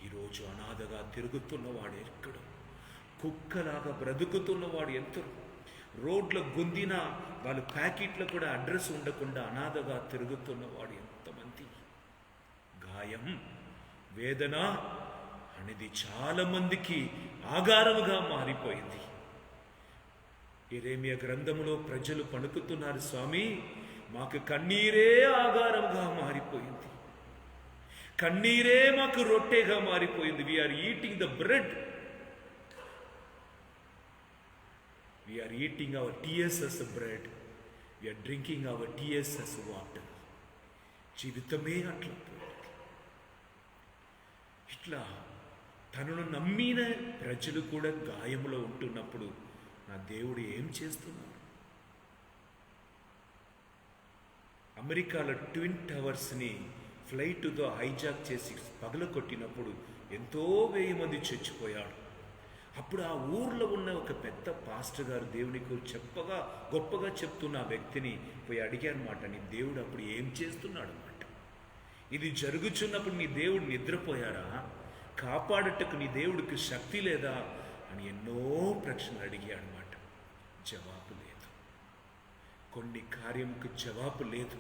ఈరోజు అనాథగా తిరుగుతున్నవాడు ఎక్కడు, కుక్కలాగా బ్రతుకుతున్నవాడు ఎంతరు, రోడ్ల గుందిన వాళ్ళ ప్యాకెట్లో కూడా అడ్రస్ ఉండకుండా అనాథగా తిరుగుతున్నవాడు ఎంతమంది. గాయం, వేదన అనేది చాలా మందికి ఆగారముగా మారిపోయింది. యెరెమీయా గ్రంథములో ప్రజలు పలుకుతున్నారు, స్వామి మాకు కన్నీరే ఆగారముగా మారిపోయింది, కన్నీరే మాకు రొట్టెగా మారిపోయింది. We are eating the bread, we are eating our tears as bread, we are drinking our tears as water. జీవితమే అట్లా పోయింది. ఇట్లా తనను నమ్మిన ప్రజలు కూడా గాయములో ఉంటున్నప్పుడు నా దేవుడు ఏం చేస్తున్నాడు? అమెరికాలో ట్విన్ టవర్స్ని ఫ్లైట్తో హైజాక్ చేసి పగలకొట్టినప్పుడు ఎంతో 1000 మంది చచ్చిపోయాడు. అప్పుడు ఆ ఊర్లో ఉన్న ఒక పెద్ద పాస్టర్ గారు దేవుని గురించి గొప్పగా చెప్తున్న ఆ వ్యక్తిని పోయి అడిగారన్నమాట, నీ దేవుడు అప్పుడు ఏం చేస్తున్నాడు అన్నమాట, ఇది జరుగుతున్నప్పుడు నీ దేవుడు నిద్రపోయారా, కాపాడటకు నీ దేవుడికి శక్తి లేదా అని ఎన్నో ప్రశ్నలు అడిగాడు అన్నమాట. జవాబు లేదు. కొన్ని కార్యముకు జవాబు లేదు.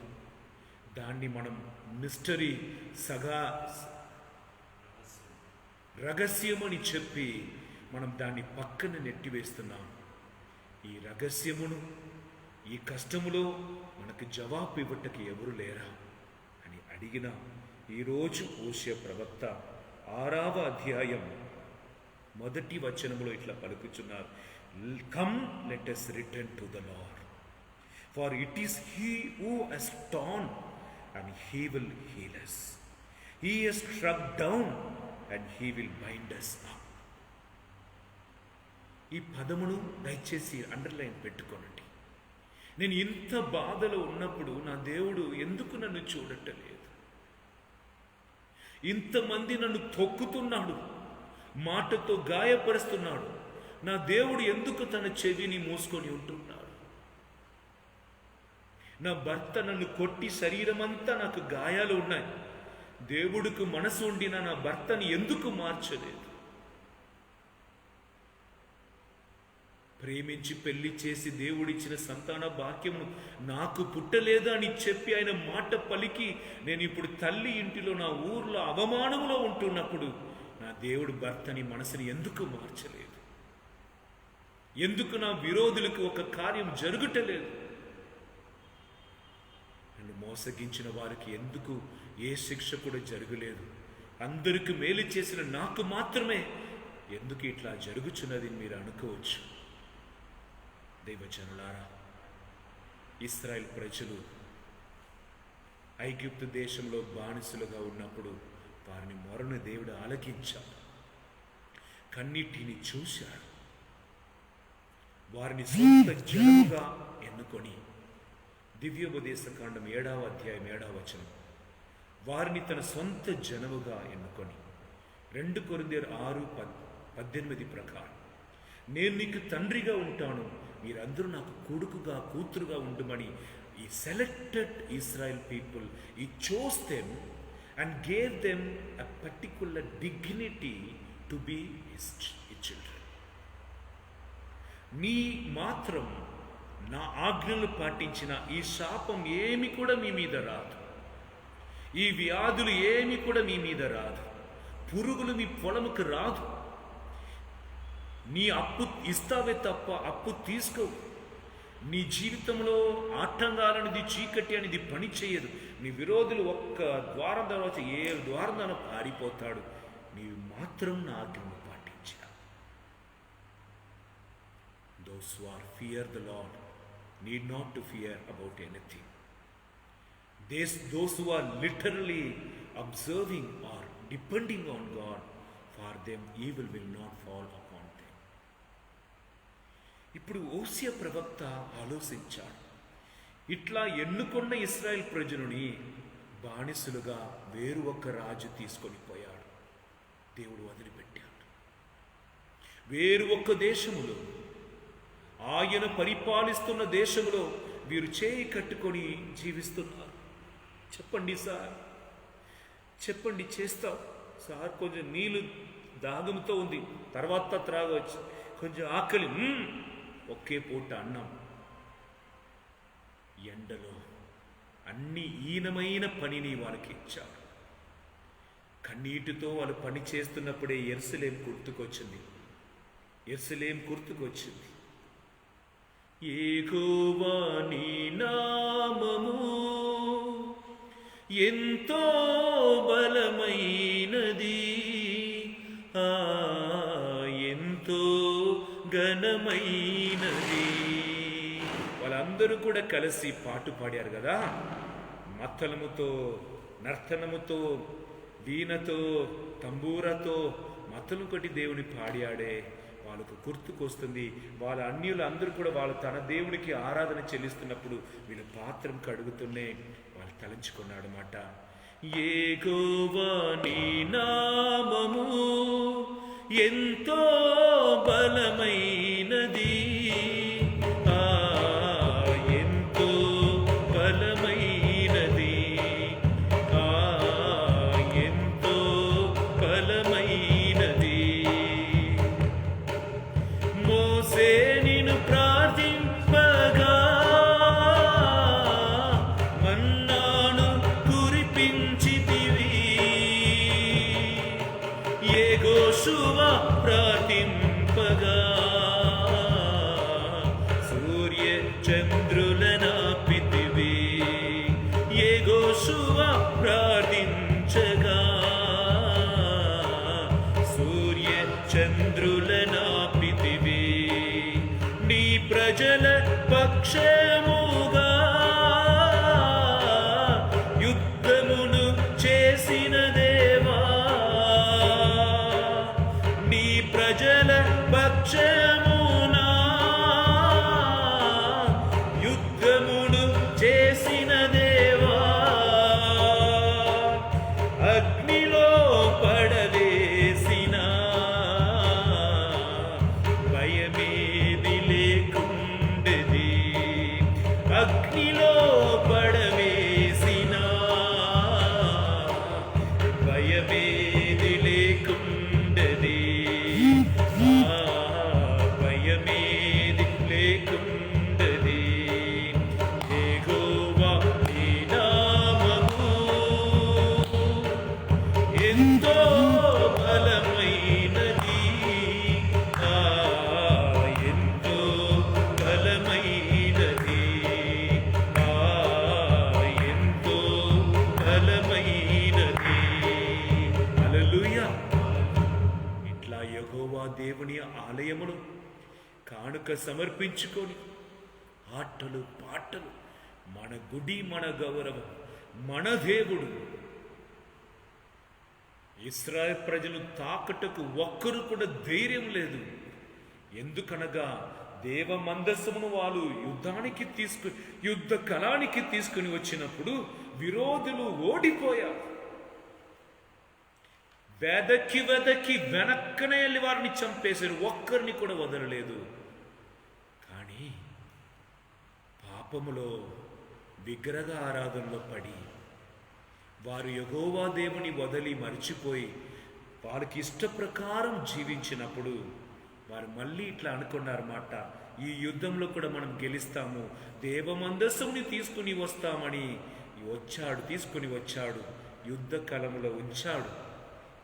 దాన్ని మనం మిస్టరీ, రహస్యమని చెప్పి మనం దాన్ని పక్కన నెట్టివేస్తున్నాం. ఈ రహస్యమును, ఈ కష్టములో మనకు జవాబు ఇవ్వటకు ఎవరు లేరా అని అడిగిన ఈరోజు హోషేయ ప్రవక్త 6వ అధ్యాయం 1వ వచనములో ఇట్లా పలుకుచున్నారు, come let us return to the Lord, for it is he who has torn and he will heal us. He has struck down and he will bind us up. ఈ పదమును దయచేసి అండర్లైన్ పెట్టుకోనండి. నేను ఇంత బాధలో ఉన్నప్పుడు నా దేవుడు ఎందుకు నన్ను చూడటలేదు? ఇంతమంది నన్ను తొక్కుతున్నాడు, మాటతో గాయపరుస్తున్నాడు, నా దేవుడు ఎందుకు తన చెవిని మూసుకొని ఉంటున్నాడు? నా భర్త నన్ను కొట్టి శరీరమంతా నాకు గాయాలు ఉన్నాయి, దేవుడికి మనసు ఉండిన నా భర్తని ఎందుకు మార్చలేదు? ప్రేమించి పెళ్లి చేసి దేవుడిచ్చిన సంతాన భాగ్యమును నాకు పుట్టలేదు అని చెప్పి ఆయన మాట పలికి నేను ఇప్పుడు తల్లి ఇంటిలో నా ఊర్లో అవమానంలో ఉంటున్నప్పుడు నా దేవుడు భర్తని మనసుని ఎందుకు మార్చలేదు? ఎందుకు నా విరోధులకు ఒక కార్యం జరుగుటలేదు? నన్ను మోసగించిన వారికి ఎందుకు ఏ శిక్ష కూడా జరగలేదు? అందరికి మేలు చేసిన నాకు మాత్రమే ఎందుకు ఇట్లా జరుగుచున్నది మీరు అనుకోవచ్చు. దైవజనులారా, ఇశ్రాయేల్ ప్రజలు ఐగుప్తు దేశంలో బానిసలుగా ఉన్నప్పుడు వారిని మొరను దేవుడు ఆలకించాడు, కన్నీటిని చూశాడు. వారిని సొంత జనముగా ఎన్నుకొని దివ్యోపదేశ కాండం 7వ అధ్యాయం 7వ వచనం, వారిని తన సొంత జనముగా ఎన్నుకొని 2 కొరింథీయులు 6:18 ప్రకారం నేను నీకు తండ్రిగా ఉంటాను, మీరందరూ నాకు కొడుకుగా కూతురుగా ఉండమని ఈ సెలెక్టెడ్ ఇస్రాయల్ పీపుల్, ఈ chose them and gave them a particular dignity to be his children. నీ మాత్రం నా ఆజ్ఞలు పాటించిన ఈ శాపం ఏమి కూడా మీ మీద రాదు, ఈ వ్యాధులు ఏమి కూడా మీ మీద రాదు, పురుగులు మీ పొలముకు రాదు. నీ అప్పు ఇస్తావే తప్ప అప్పు తీసుకో. నీ జీవితంలో ఆటంకాలనేది, చీకటి అనేది పని చేయదు. నీ విరోధులు ఒక్క ద్వారం తర్వాత 7 ద్వారం ద్వారా పారిపోతాడు. నీవు మాత్రం నా ఆజ్ఞను పాటించిన. Those who are fear the Lord need not to fear about anything. Those who are literally observing or depending on God, for them evil will not fall upon them. ఇప్పుడు ఓసియా ప్రవక్త ఆలోచించాడు. ఇట్లా ఎన్నుకున్న ఇశ్రాయేల్ ప్రజలని బానిసలుగా వేరు ఒక రాజు తీసుకొని పోయాడు. దేవుడు వదిలిపెట్టాడు. వేరు ఒక్క దేశములో, ఆయన పరిపాలిస్తున్న దేశంలో వీరు చేయి కట్టుకొని జీవిస్తున్నారు. చెప్పండి సార్, చెప్పండి, చేస్తాం సార్. కొంచెం నీళ్ళు దాగంతో ఉంది, తర్వాత త్రాగవచ్చు. కొంచెం ఆకలి, ఒకే పూట అన్నం. ఎండలో అన్ని హీనమైన పనిని వాళ్ళకి ఇచ్చాడు. కన్నీటితో వాళ్ళు పని చేస్తున్నప్పుడే యెరూషలేం గుర్తుకొచ్చింది. యెరూషలేం గుర్తుకొచ్చింది. యెహోవా నీ నామము ఎంతో బలమైనది, ఎంతో ఘనమైనది. వాళ్ళందరూ కూడా కలిసి పాటు పాడారు కదా, మత్తలముతో, నర్తనముతో, వీణతో, తంబూరతో మత్తలు కొట్టి దేవుని పాడాడే. వాళ్ళకు గుర్తుకొస్తుంది. వాళ్ళ అన్యులు అందరూ కూడా వాళ్ళు తన దేవుడికి ఆరాధన చెల్లిస్తున్నప్పుడు వీళ్ళ పాత్రం కడుగుతూనే వాళ్ళు తలంచుకున్నాడు మాట. యెహోవా నీ నామము ఎంతో బలమైనది, ఎంతో బలమైనది, ఎంతో బలమైనది. మోసే నిన్ను ప్రార్థింపగా మన్నాను కురిపించితివి, యెహోషువ ప్రార్థింపగా సూర్య చంద్రులనాపితివి, యెహోషువ ప్రార్థించగా సూర్య చంద్రులనాపితివి. నీ ప్రజల పక్షముగా యుద్ధమును చేసిన దేవా, నీ ప్రజల పక్షమునా యుద్ధమును చేసిన దేవా, అగ్నిలో పడవేసిన భయమేది లేకుండెది, అగ్నిలో పడవేసిన భయమేది లేకుండెది, భయమేది లేకుండెది. యెహోవా నీ నామము ఎంతో బలమైనది, ఎంతో బలమైనది, ఎంతో బలమైనది. హల్లెలూయా. ఇట్లా యెహోవా దేవుని ఆలయమును కానుక సమర్పించుకొని ఆటలు పాటలు, మన గుడి, మన గౌరవం, మన దేవుడు. ఇశ్రాయేలు ప్రజలు తాకటకు ఒక్కరు కూడా ధైర్యం లేదు. ఎందుకనగా దేవ మందస్సమును వాళ్ళు యుద్ధ కళానికి తీసుకుని వచ్చినప్పుడు విరోధులు ఓడిపోయారు. వెదకి వెనక్కనే వెళ్ళి వారిని చంపేశారు, ఒక్కరిని కూడా వదలలేదు. కానీ పాపములో, విగ్రహ ఆరాధనలో పడి వారు యెహోవా దేవుని వదిలి మరిచిపోయి వారికి ఇష్ట ప్రకారం జీవించినప్పుడు వారు మళ్ళీ ఇట్లా అనుకున్నారన్నమాట, ఈ యుద్ధంలో కూడా మనం గెలుస్తాము, దేవమందస్సుని తీసుకుని వస్తామని తీసుకుని వచ్చాడు, యుద్ధ కలములో ఉంచాడు.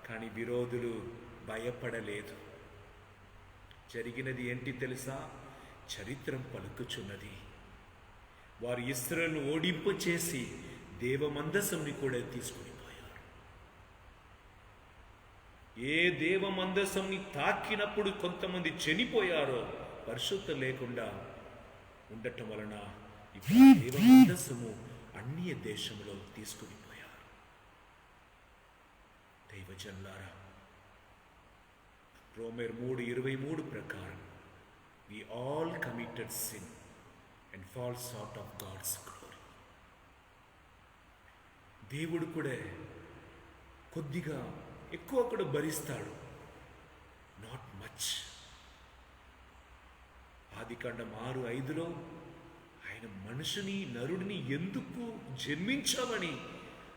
కానీ విరోధులు భయపడలేదు. జరిగినది ఏంటి తెలుసా? చరిత్రం పలుకుచున్నది. వారు ఇశ్రాయేలును ఓడింపు చేసి దేవమందసంని కూడా తీసుకుని పోయారు. ఏ దేవమందసంని తాకినప్పుడు కొంతమంది చనిపోయారో పరిశుద్ధ లేకుండా ఉండటం వలన ఇప్పుడు దేవమందసము అన్య దేశంలో తీసుకుని పోయారు. దైవజనులారా, రోమర్ 3:23 ప్రకారం we all committed sin and fall short of God's glory. దేవుడు కూడా కొద్దిగా ఎక్కువ కూడా భరిస్తాడు, నాట్ మచ్. ఆదికాండం 6:5లో ఆయన మనుషుని నరుడిని ఎందుకు జన్మించామని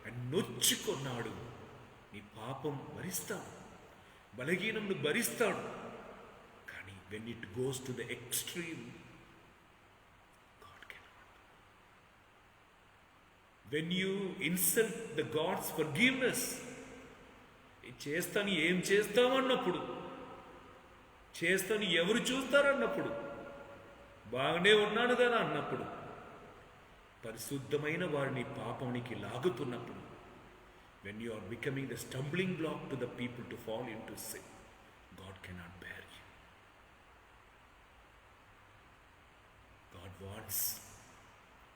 ఆయన నొచ్చుకొన్నాడు. నీ పాపం భరిస్తాడు, బలహీనంను భరిస్తాడు. కానీ when it goes to the extreme, when you insult the God's forgiveness, చేస్తాను ఏం చేస్తామన్నప్పుడు, చేస్తాను ఎవరు చూస్తారన్నప్పుడు, బాగానే ఉన్నాను కదా అన్నప్పుడు, పరిశుద్ధమైన వారిని పాపానికి లాగుతున్నప్పుడు, when you are becoming the stumbling block to the people to fall into sin, God cannot bear you.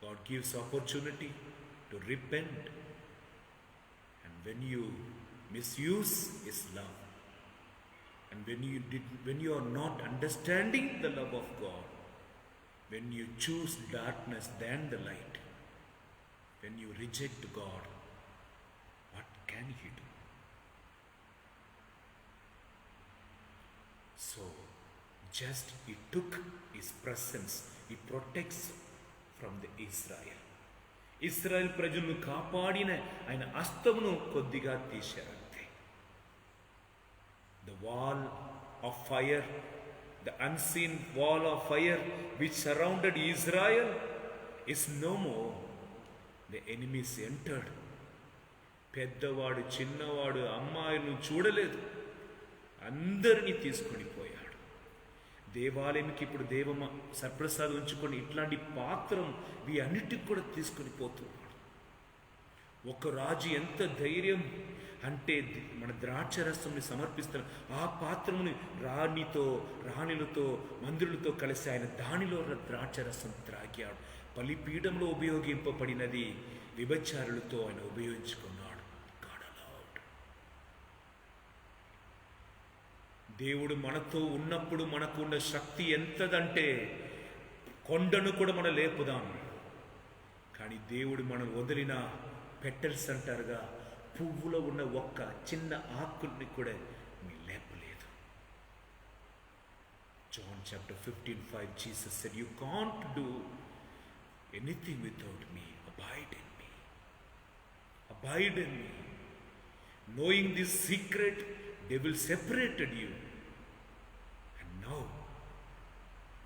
God gives opportunity to repent, and when you misuse His love, and when you are not understanding the love of God, when you choose darkness than the light, when you reject God, what can He do? So just He took His presence, He protects from the Israel. Israel ప్రజలను కాపాడిన ఆయన హస్తమును కొద్దిగా తీశారంతే. The wall of fire, the unseen wall of fire which surrounded Israel is no more. The enemies entered. పెద్దవాడు చిన్నవాడు అమ్మాయిలను చూడలేదు, అందరినీ తీసుకొని పోయాడు. దేవాలయానికి ఇప్పుడు దేవమ్మ సర్ప్రసాదం ఉంచుకొని ఇట్లాంటి పాత్రం వీ అన్నిటికి కూడా తీసుకొని పోతున్నాడు. ఒక రాజు ఎంత ధైర్యం అంటే మన ద్రాక్షరసంని సమర్పిస్తున్న ఆ పాత్రముని రాణిలతో మంత్రులతో కలిసి ఆయన దానిలో ద్రాక్షరసం త్రాగాడు. బలిపీఠంలో ఉపయోగింపబడినది విభచారులతో ఆయన ఉపయోగించుకున్నాడు. దేవుడు మనతో ఉన్నప్పుడు మనకున్న శక్తి ఎంతదంటే కొండను కూడా మనం లేపుదాం. కానీ దేవుడు మనం వదిలిన పెటల్స్ అంటారుగా, పువ్వులో ఉన్న ఒక్క చిన్న ఆకుల్ని కూడా మీ లేపలేదు. John chapter 15:5 Jesus said, "You can't do anything without me. Abide in me. Abide in me." Knowing this secret, devil separated you. Now,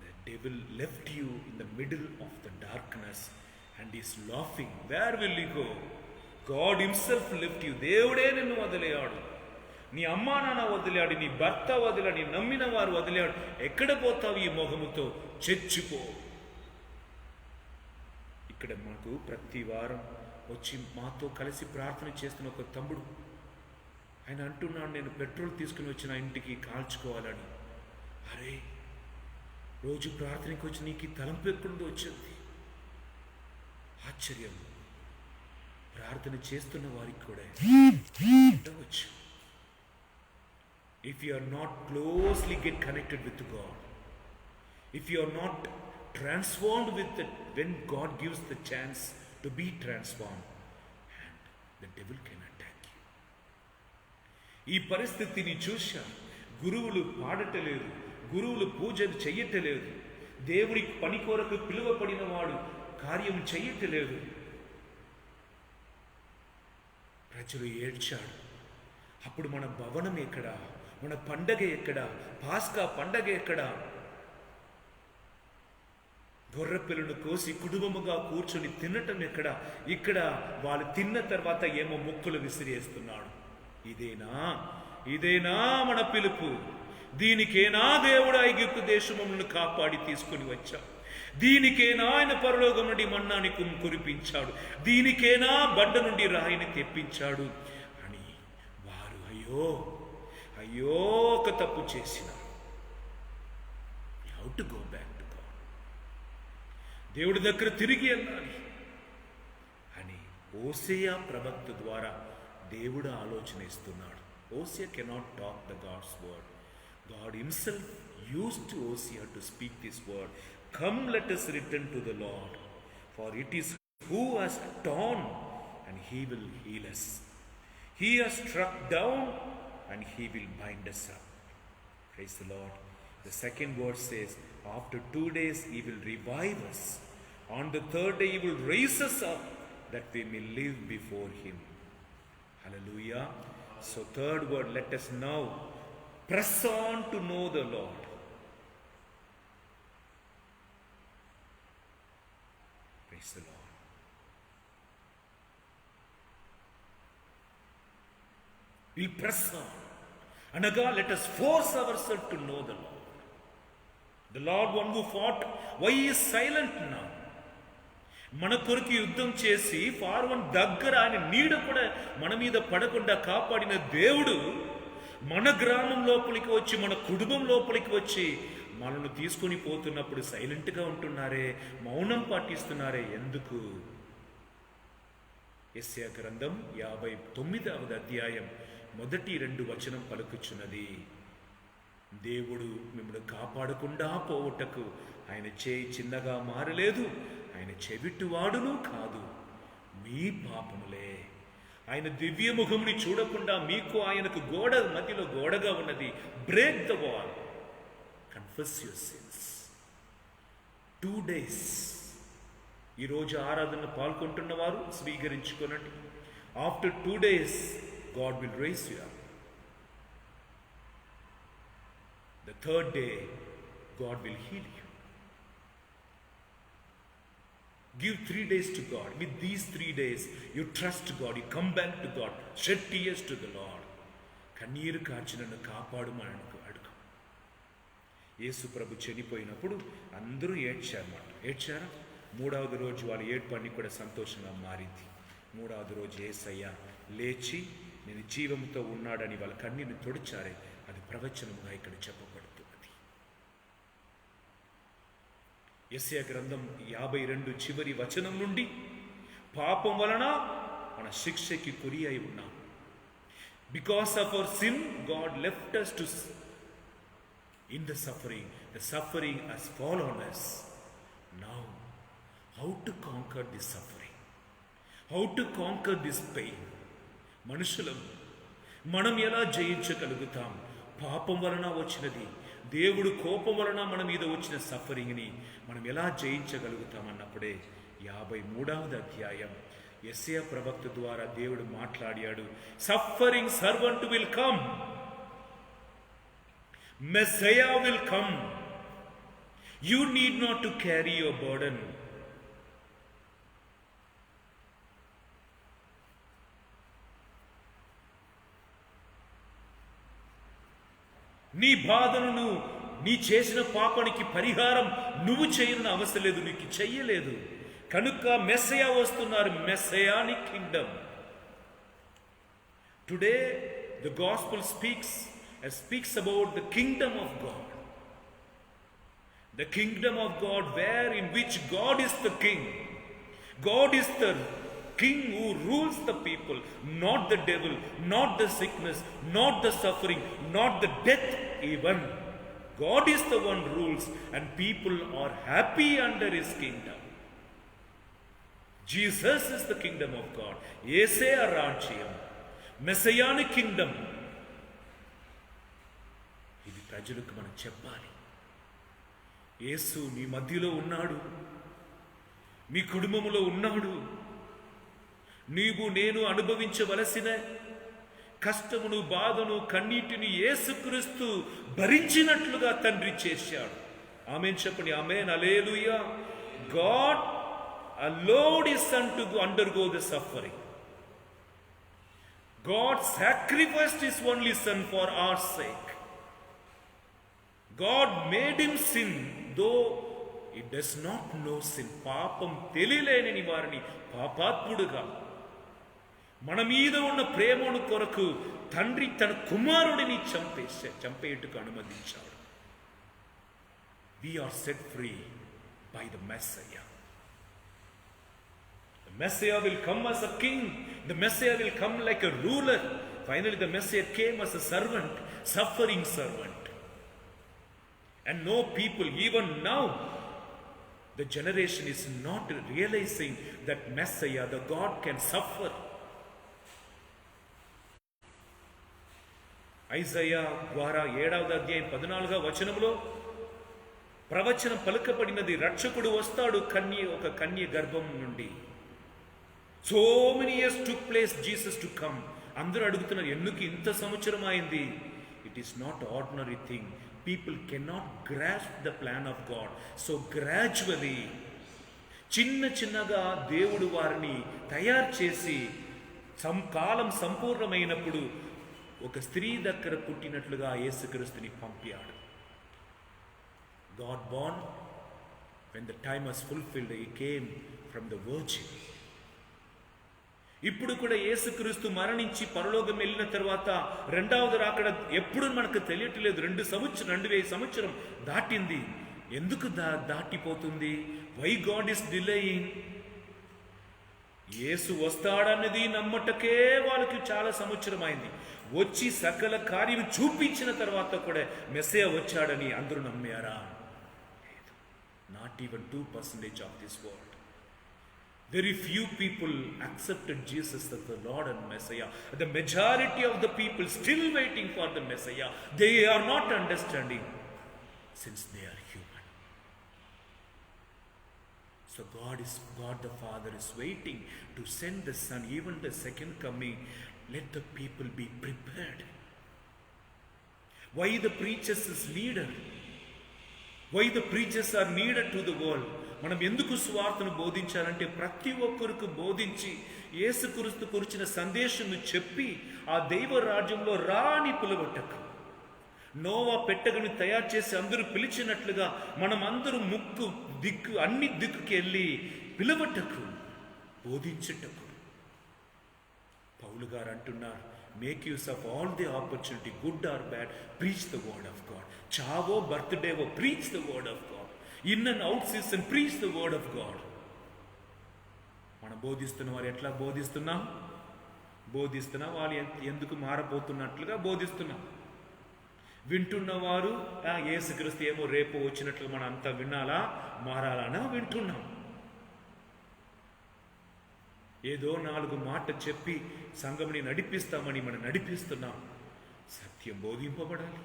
the devil left you in the middle of the darkness and is laughing. Where will you go? God himself left you. దేవుడే నిన్ను వదిలేయాడు, నీ అమ్మా నాన్న వదిలేయాడు, నీ భర్త వదిలేడు, నీ నమ్మిన వారు వదిలేయాడు. ఎక్కడ పోతావు ఈ మొహముతో? చచ్చిపో. ఇక్కడ మనకు ప్రతి వారం వచ్చి మాతో కలిసి ప్రార్థన చేస్తున్న ఒక తమ్ముడు, ఆయన అంటున్నాడు, నేను పెట్రోల్ తీసుకుని వచ్చిన ఇంటికి కాల్చుకోవాలని. అరే, రోజు ప్రార్థనకి వచ్చి నీకు తలంపు ఎక్కడుందో వచ్చింది. ఆశ్చర్యం, ప్రార్థన చేస్తున్న వారికి కూడా ఉండవచ్చు. If you are not closely get connected with God, if you are not transformed with it, when God gives the chance to be transformed, and the devil can attack you. ఈ పరిస్థితిని చూశా. గురువులు పాడటలేదు, గురువులు పూజలు చెయ్యటలేదు, దేవుడి పని కొరకు పిలువబడిన వాడు కార్యం చెయ్యటలేదు. ప్రజలు ఏడ్చాడు. అప్పుడు మన భవనం ఎక్కడ? మన పండగ ఎక్కడ? పాస్కా పండగ ఎక్కడ? గొర్రెపిల్లను కోసి కుటుంబముగా కూర్చొని తినటం ఎక్కడ? ఇక్కడ వాళ్ళు తిన్న తర్వాత ఏమో ముక్కులు విసిరేస్తున్నాడు. ఇదేనా మన పిలుపు? దీనికేనా దేవుడు ఐగుప్తు దేశములను కాపాడి తీసుకుని వచ్చాడు? దీనికేనా ఆయన పరలోకం నుండి మన్నాని కురిపించాడు? దీనికేనా బండ నుండి రాయిని తెప్పించాడు అని వారు అయ్యో అయ్యో ఒక తప్పు చేసిన. How to go back to God, దేవుడి దగ్గర తిరిగి వెళ్ళాలి అని ఓసేయ ప్రవక్త ద్వారా దేవుడు ఆలోచన ఇస్తున్నాడు. ఓసేయ cannot talk the God's word. God himself used to Hosea to speak this word. Come, let us return to the Lord, for it is who has torn and he will heal us. He has struck down and he will bind us up. Praise the Lord. The second verse says, after 2 days he will revive us. On the third day he will raise us up that we may live before him. Hallelujah. So third word, let us now press on to know the Lord. Praise the Lord. We'll press on. Anaga, let us force ourselves to know the Lord. The Lord one who fought, why he is silent now? మన కొరకు యుద్ధం చేసి ఫార్వన్ దగ్గర ఆయన నీడ కూడా మన మీద పడకుండా కాపాడిన దేవుడు మన గ్రామం లోపలికి వచ్చి, మన కుటుంబం లోపలికి వచ్చి మనల్ని తీసుకుని పోతున్నప్పుడు సైలెంట్గా ఉంటున్నారే, మౌనం పాటిస్తున్నారే ఎందుకు? యెషయా గ్రంథం 59వ అధ్యాయం 1-2 వచనం పలుకుచున్నది. దేవుడు మిమ్మల్ని కాపాడకుండా పోవుటకు ఆయన చేయి చిన్నగా మారలేదు, ఆయన చెవిట్టువాడును కాదు. మీ పాపములే. ఆయన దివ్య ముఖముని చూడకుండా మీకు ఆయనకు గోడ మధ్యలో గోడగా ఉన్నది. Break the wall, confess your sins. 2 days ఈరోజు ఆరాధన పాల్గొంటున్న వారు స్వీకరించుకోనండి. After 2 days God will raise you up. The third day God will heal you. Give 3 days to God. With these 3 days, you trust God. You come back to God. Shed tears to the Lord. కన్నీరు కార్చి నన్ను కాపాడుమని అడుగు. యేసు ప్రభు చనిపోయినప్పుడు అందరూ ఏడ్చారా? 3వ రోజు వాళ్ళ ఏడ్పని కూడా సంతోషంగా మారింది. 3వ రోజు యేసయ్య లేచి నేను జీవంతో ఉన్నాడని వాళ్ళ కన్నీరుని తొడిచారే. అది ప్రవచనముగా ఇక్కడ చెప్పబడుతున్నది. యెషయా గ్రంథం 52 చివరి వచనం నుండి, పాపం వలన మన శిక్షకి గురి అయి ఉన్నాం. Because of our sin God left us to in the suffering has fallen us. Now how to conquer this suffering, how to conquer this pain? మనుషులం మనం ఎలా జయించగలుగుతాం? పాపం వలన వచ్చినది, దేవుడు కోపం వలన మన మీద వచ్చిన సఫరింగ్ని మనం ఎలా జయించగలుగుతామన్నప్పుడే 53వ అధ్యాయం యెషయా ప్రవక్త ద్వారా దేవుడు మాట్లాడాడు. Suffering servant will come, Messiah will come. You need not to carry your burden. నీ బాధను, నీ చేసిన పాపానికి పరిహారం నువ్వు చేయని అవసరం లేదు, నీకు చెయ్యలేదు. కనుక మెస్సయా వస్తున్నారు, messianic kingdom. Today the gospel speaks about the kingdom of God. The kingdom of God, where in which God is the king. God is the king who rules the people, not the devil, not the sickness, not the suffering, not the death even. God is the one who rules and people are happy under his kingdom. Jesus is the kingdom of God. యేసయ్య రాజ్యం, మెస్సయానిక్ Kingdom. ఇది ప్రజలకు మనం చెప్పాలి. యేసు మీ మధ్యలో ఉన్నాడు, మీ కుటుంబంలో ఉన్నాడు. నీవు నేను అనుభవించవలసిన కష్టమును, బాధను, కన్నీటిని యేసుక్రీస్తు భరించినట్లుగా తండ్రి చేశాడు. ఆమేన్ చెప్పండి. ఆమేన్. హల్లెలూయా. God allowed his son to undergo the suffering. God sacrificed his only son for our sake. God made him sin, though he does not know sin. పాపం తెలియలేని వారిని పాపాత్ముడుగా, మన మీద ఉన్న ప్రేమను కొరకు తండ్రి తన కుమారుడిని చంపేట్టుకు అనుమతించాడు. We are set free by the Messiah. The Messiah will come as a king. The Messiah will come like a ruler. Finally, the Messiah came as a servant, suffering servant. And no people, even now, the generation is not realizing that Messiah, the God, can suffer. Isaiah ద్వారా 7వ అధ్యాయం 14వ వచనంలో ప్రవచనం పలుకబడినది, రక్షకుడు వస్తాడు ఒక కన్య గర్భం నుండి. So many years took place Jesus to come. అందరూ అడుగుతున్నారు, ఎందుకు ఇంత సంవత్సరం అయింది? It is not ordinary thing. People cannot grasp the plan of God. So gradually, చిన్నగా దేవుడు వారిని తయారు చేసి కాలం సంపూర్ణమైనప్పుడు ఒక స్త్రీ దగ్గర పుట్టినట్లుగా యేసుక్రీస్తుని పంపాడు. God born, when the time was fulfilled, he came from the virgin. ఇప్పుడు కూడా యేసుక్రీస్తు మరణించి పరలోకం వెళ్ళిన తర్వాత రెండవది రాకడ ఎప్పుడు మనకు తెలియట్లేదు. 2000 సంవత్సరం దాటింది. ఎందుకు దాటిపోతుంది? Why God is delaying? యేసు వస్తాడన్నది నమ్మటకే వాళ్ళకి చాలా సంవత్సరం అయింది. వచ్చి సకల కార్యం చూపించిన తర్వాత కూడా మెస్సియా వచ్చాడని అందరూ నమ్మారా? లేదు. Not even 2% of this world. Very few people accepted Jesus as the Lord and Messiah. The majority of the people still waiting for the Messiah. They are not understanding, since they are human. So God the Father is waiting to send the Son, even the second coming. Let the people be prepared. Why the preachers is needed? Why the preachers are needed to the world? మనం ఎందుకు సువార్తను బోధించాలంటే ప్రతి ఒక్కరికి బోధించి యేసుక్రీస్తు గురించిన సందేశంను చెప్పి ఆ దైవ రాజ్యంలో రాని పిలువటకు, నోవా పెట్టెను తయారు చేసి అందరూ పిలిచినట్లుగా మనం అందరూ అన్ని దిక్కుకి వెళ్ళి పిలువటకు, బోధించటకు. పౌలు గారు అంటున్నారు, make use of all the opportunity, good or bad, preach the word of God. చావో బర్త్డేవో, preach the word of God. In and out season, preach the word of God. మనం బోధిస్తున్న వారు ఎట్లా బోధిస్తున్నాం? వాళ్ళు ఎందుకు మారబోతున్నట్లుగా బోధిస్తున్నాం. వింటున్నవారు యేసుక్రీస్తు ఏమో రేపు వచ్చినట్లు మనం అంతా వినాలా, మారాలనా వింటున్నాం. ఏదో 4 మాట చెప్పి సంఘంని నడిపిస్తామని మనం నడిపిస్తున్నాం. సత్యం బోధింపబడాలి.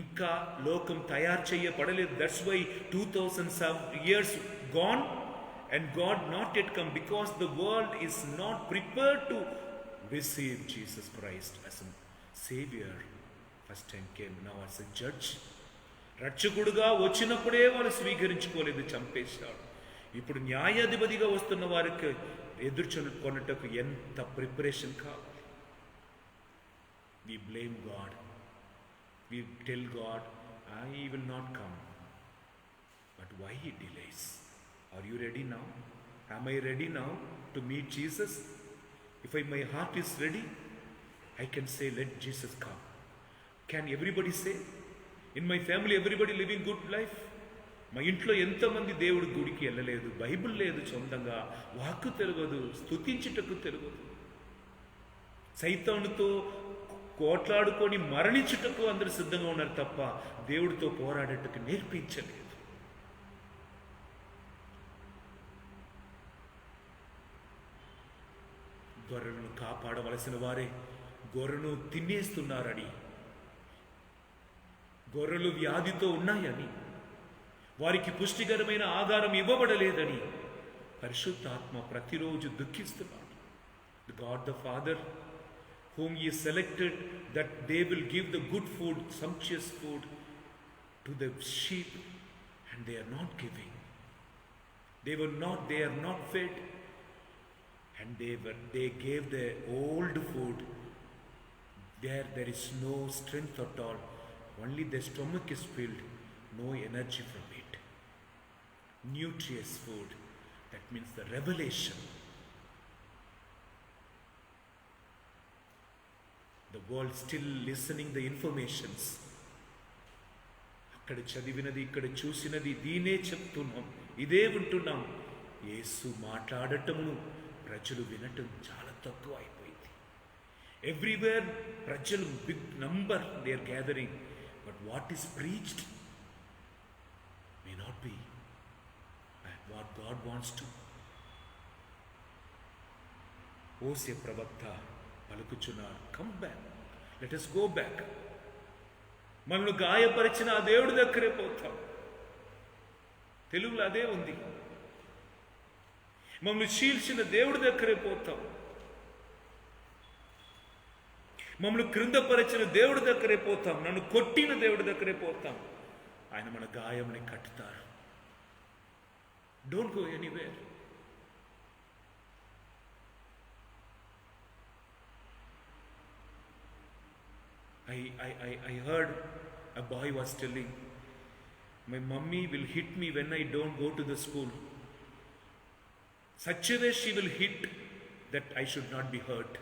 ఇంకా లోకం తయారు చేయబడలేదు. That's why 2000 years gone and God not yet come, because the world is not prepared to receive Jesus Christ as a Savior. First time came, now as a judge. రక్షకుడుగా వచ్చినప్పుడే వాళ్ళు స్వీకరించుకోలేదు, చంపేశాడు. ఇప్పుడు న్యాయాధిపతిగా వస్తున్న వారికి ఎదుర్కొన్నటకు ఎంత ప్రిపరేషన్ కావాలి. We blame God. We tell God, I will not come. But why he delays? Are you ready now? Am I ready now to meet Jesus? If my heart is ready, I can say, let Jesus come. Can everybody say? In my family, everybody living good life? మా ఇంట్లో ఎంతమంది దేవుడి గుడికి వెళ్ళలేదు, Bible లేదు, సొంతంగా వాక్కు తెలియదు, స్తుతించుటకు తెలియదు, సైతానుతో కోట్లాడుకొని మరణించుటకు అందరూ సిద్ధంగా ఉన్నారు తప్ప దేవుడితో పోరాడేటకు నేర్పించలేదు. గొర్రెలను కాపాడవలసిన వారే గొర్రెను తినేస్తున్నారని, గొర్రెలు వ్యాధితో ఉన్నాయని, వారికి పుష్టికరమైన ఆహారం ఇవ్వబడలేదని పరిశుద్ధాత్మ ప్రతిరోజు దుఃఖిస్తున్నాడు. God the Father, whom he selected that they will give the good food, sumptuous food to the sheep, and they are not giving. They are not fed, and they gave the old food where there is no strength at all. Only their stomach is filled, no energy from it. Nutritious food, that means the revelation. The world still listening the informations. అక్కడ చదివినది, ఇక్కడ చూసినది దీనే చెప్తున్నాం, ఇదే వింటున్నాం. యేసు మాట్లాడటమును ప్రజలు వినటం చాలా తక్కువ అయిపోయింది. ఎవ్రీవేర్ ప్రజలు big number they are gathering, but what is preached may not be what God wants to. ఓసే ప్రవక్త పలుకుచున్నారు, come back, let us go back. మనల్ని గాయపరిచిన ఆ దేవుడి దగ్గరే పోతాం. తెలుగులో అదే ఉంది, మమ్మల్ని చీల్చిన దేవుడి దగ్గరే పోతాం. మమ్మల్ని క్రిందపరిచిన దేవుడి దగ్గరే పోతాం. నన్ను కొట్టిన దేవుడి దగ్గరే పోతాం. ఆయన మన గాయంని కట్టుతారు. Don't go anywhere. I heard a boy was telling, my mummy will hit me when I don't go to the school. Such a way she will hit that I should not be hurt.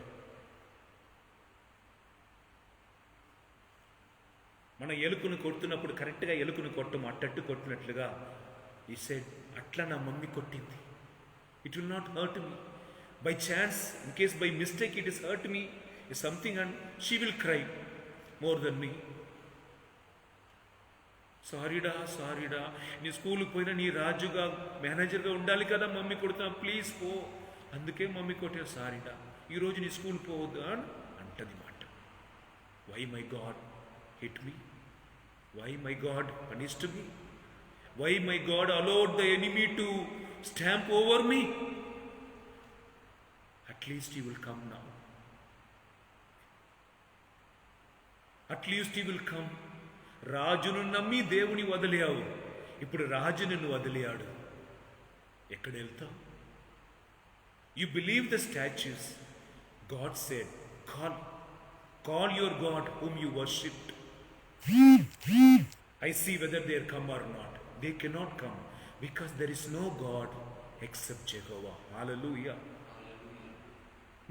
మన ఎలుకను కొడుతున్నప్పుడు కరెక్ట్గా ఎలుకను కొట్టం అట్టట్టు కొట్టినట్లుగా he said, అట్లా నా mummy కొట్టింది. It will not hurt me. By chance, in case by mistake it is hurt me, is something, and she will cry more than me. సారీడా సారీడా, నీ స్కూల్కి పోయినా నీ రాజుగా మేనేజర్గా ఉండాలి కదా, మమ్మీ కొడుతున్నా, ప్లీజ్ పో, అందుకే మమ్మీ కొట్టే, సారీడా ఈరోజు నీ స్కూల్ పోవద్దు అని అంటది మాట. Why my God hit me? Why my God punished me? Why my God allowed the enemy to stamp over me? At least he will come now. At least he will come. రాజును నమ్మి దేవుని వదిలేవు, ఇప్పుడు రాజు నిన్ను వదిలేయాడు. ఎక్కడ వెళ్తావు? You believe the statues. God said, call your God whom you worshipped. I see whether they come or not. They cannot come because there is no God except Jehovah. Hallelujah.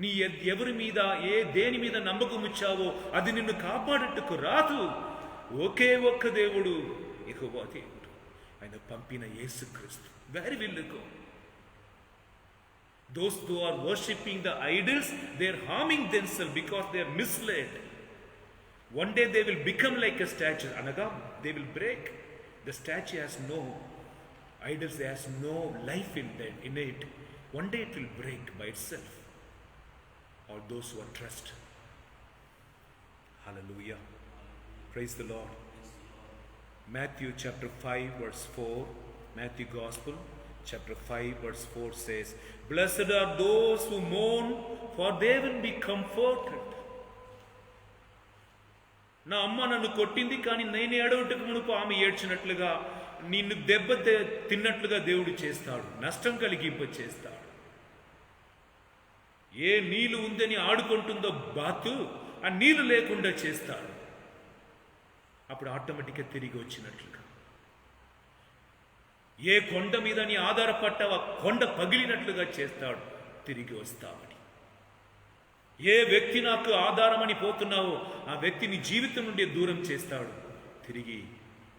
నీ ఎవరి మీద దేని మీద నమ్మకం ఇచ్చావో అది నిన్ను కాపాడట్టుకు రాదు. ఒకే ఒక్క దేవుడు, యెహోవా దేవుడు, ఆయన పంపిన యేసుక్రీస్తు. Where will you go? Those who are worshipping the idols, they are harming themselves because they are misled. One day they will become like a statue. Anaga, they will break. The statue has no idols, has no life in it. One day it will break by itself. Or those who are trust. Hallelujah. Praise the Lord. Matthew chapter 5 verse 4, Matthew Gospel chapter 5 verse 4 says, blessed are those who mourn, for they will be comforted. నా అమ్మ నన్ను కొట్టింది, కానీ నేను ఏడవటకు మునుపు ఆమె ఏడ్చినట్లుగా నిన్ను దెబ్బ తిన్నట్లుగా దేవుడు చేస్తాడు, నష్టం కలిగింప చేస్తాడు. ఏ నీళ్ళు ఉందని ఆడుకుంటుందో బాతు, ఆ నీళ్ళు లేకుండా చేస్తాడు. అప్పుడు ఆటోమేటిక్గా తిరిగి వచ్చినట్లుగా. ఏ కొండ మీద నీ ఆధారపడ్డావో కొండ పగిలినట్లుగా చేస్తాడు, తిరిగి వస్తావని. ఏ వ్యక్తి నాకు ఆధారమని పోతున్నావో ఆ వ్యక్తిని జీవితం నుండి దూరం చేస్తాడు, తిరిగి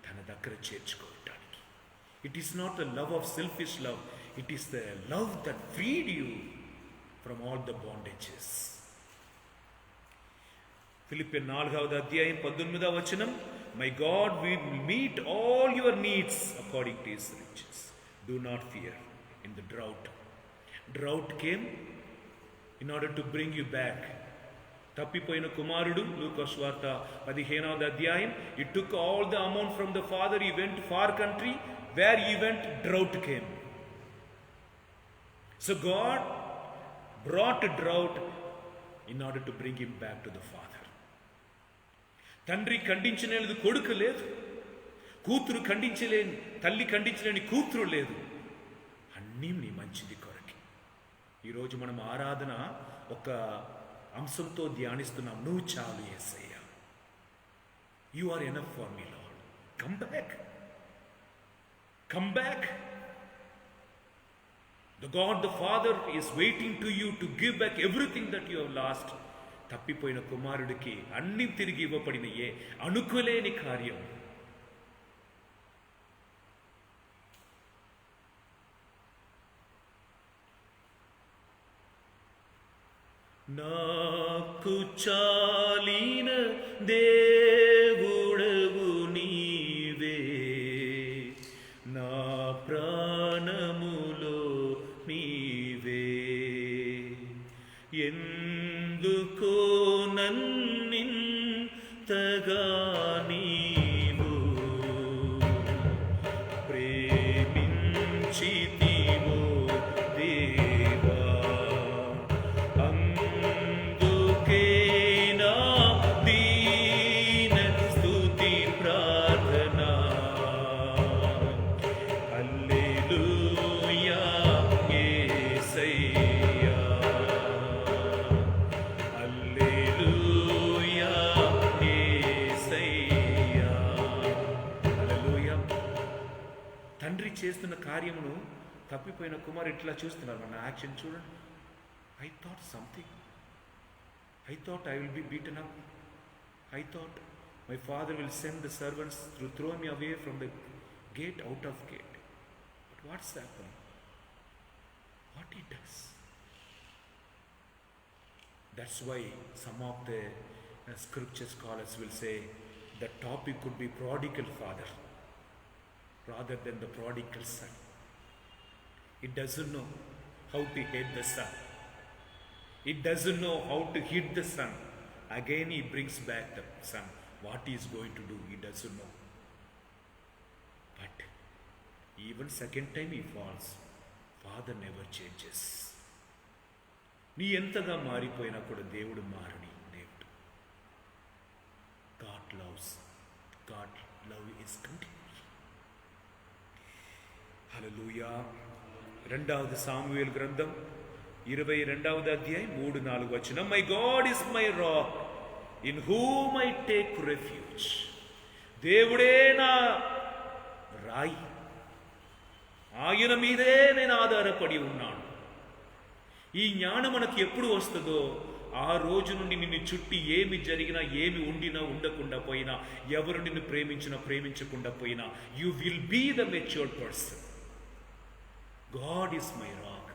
తన దగ్గర చేర్చుకోవటానికి. It is not the love of selfish love, it is the love that freed you from all the bondages. Philippian 4వ అధ్యాయం 19వ వచనం, my God will meet all your needs according to his riches. Do not fear. In the drought came in order to bring you back. తప్పిపోయిన కుమారుడు, లూకా సువార్త 15వ అధ్యాయం, he took all the amount from the father, he went to far country, where he went drought came. So God brought a drought in order to bring him back to the father. తండ్రి ఖండించలేని కొడుకు లేదు, కూతురు ఖండించలేని తల్లి, ఖండించలేని కూతురు లేదు. అన్నీ నీ మంచిది కొరకి. ఈరోజు మనం ఆరాధన ఒక అంశంతో ధ్యానిస్తున్నాం, నువ్వు చాలు యేసయ్యా. You are enough for me, Lord. Come back. Come back. The God the Father is waiting to you to give back everything that you have lost. తప్పిపోయిన కుమారుడికి అన్ని తిరిగి ఇవ్వబడినయే, అనుకోలేని కార్యం. నాకు చాలిన దేవుడవు నీవే, నా ప్రాణములో నీవే, ఎందుకో నన్నింతగా నీవు ప్రేమించితివో దేవా, అందుకే నా దీన స్తుతి ప్రార్థన. హల్లెలూయా యేసయ్యా, హల్లెలూయా యేసయ్యా, హల్లెలూయా. తండ్రి చేస్తున్న కార్యమును తప్పిపోయిన కుమారు ఇట్లా చూస్తున్నారు. మన యాక్షన్ చూడండి. I thought something. I thought I will be beaten up. I thought my father will send the servants to throw me away from the gate, out of gate. But what's happening? What he does? That's why some of the scripture scholars will say the topic could be prodigal father rather than the prodigal son. It doesn't know how to hate the son. It doesn't know how to hit the son. Again he brings back the son. What he is going to do, he doesn't know. But even second time he falls, father never changes. నీ ఎంతగా మారిపోయినా కూడా దేవుడు మారని దేవుడు. God loves. God love is continuous. హల్లెలూయా. 2వ సాముయేలు గ్రంథం 22వ అధ్యాయం 3-4 వచనం. My God is my rock in whom I take refuge. దేవుడే నా రాయి, ఆయన మీదే నేను ఆధారపడి ఉన్నాను. ఈ జ్ఞానం మనకు ఎప్పుడు వస్తుందో ఆ రోజు నుండి నిన్ను చుట్టి ఏమి జరిగినా, ఏమి ఉండినా, ఉండకుండా పోయినా, ఎవరు నిన్ను ప్రేమించినా, ప్రేమించకుండా పోయినా, you will be the matured person. God is my rock.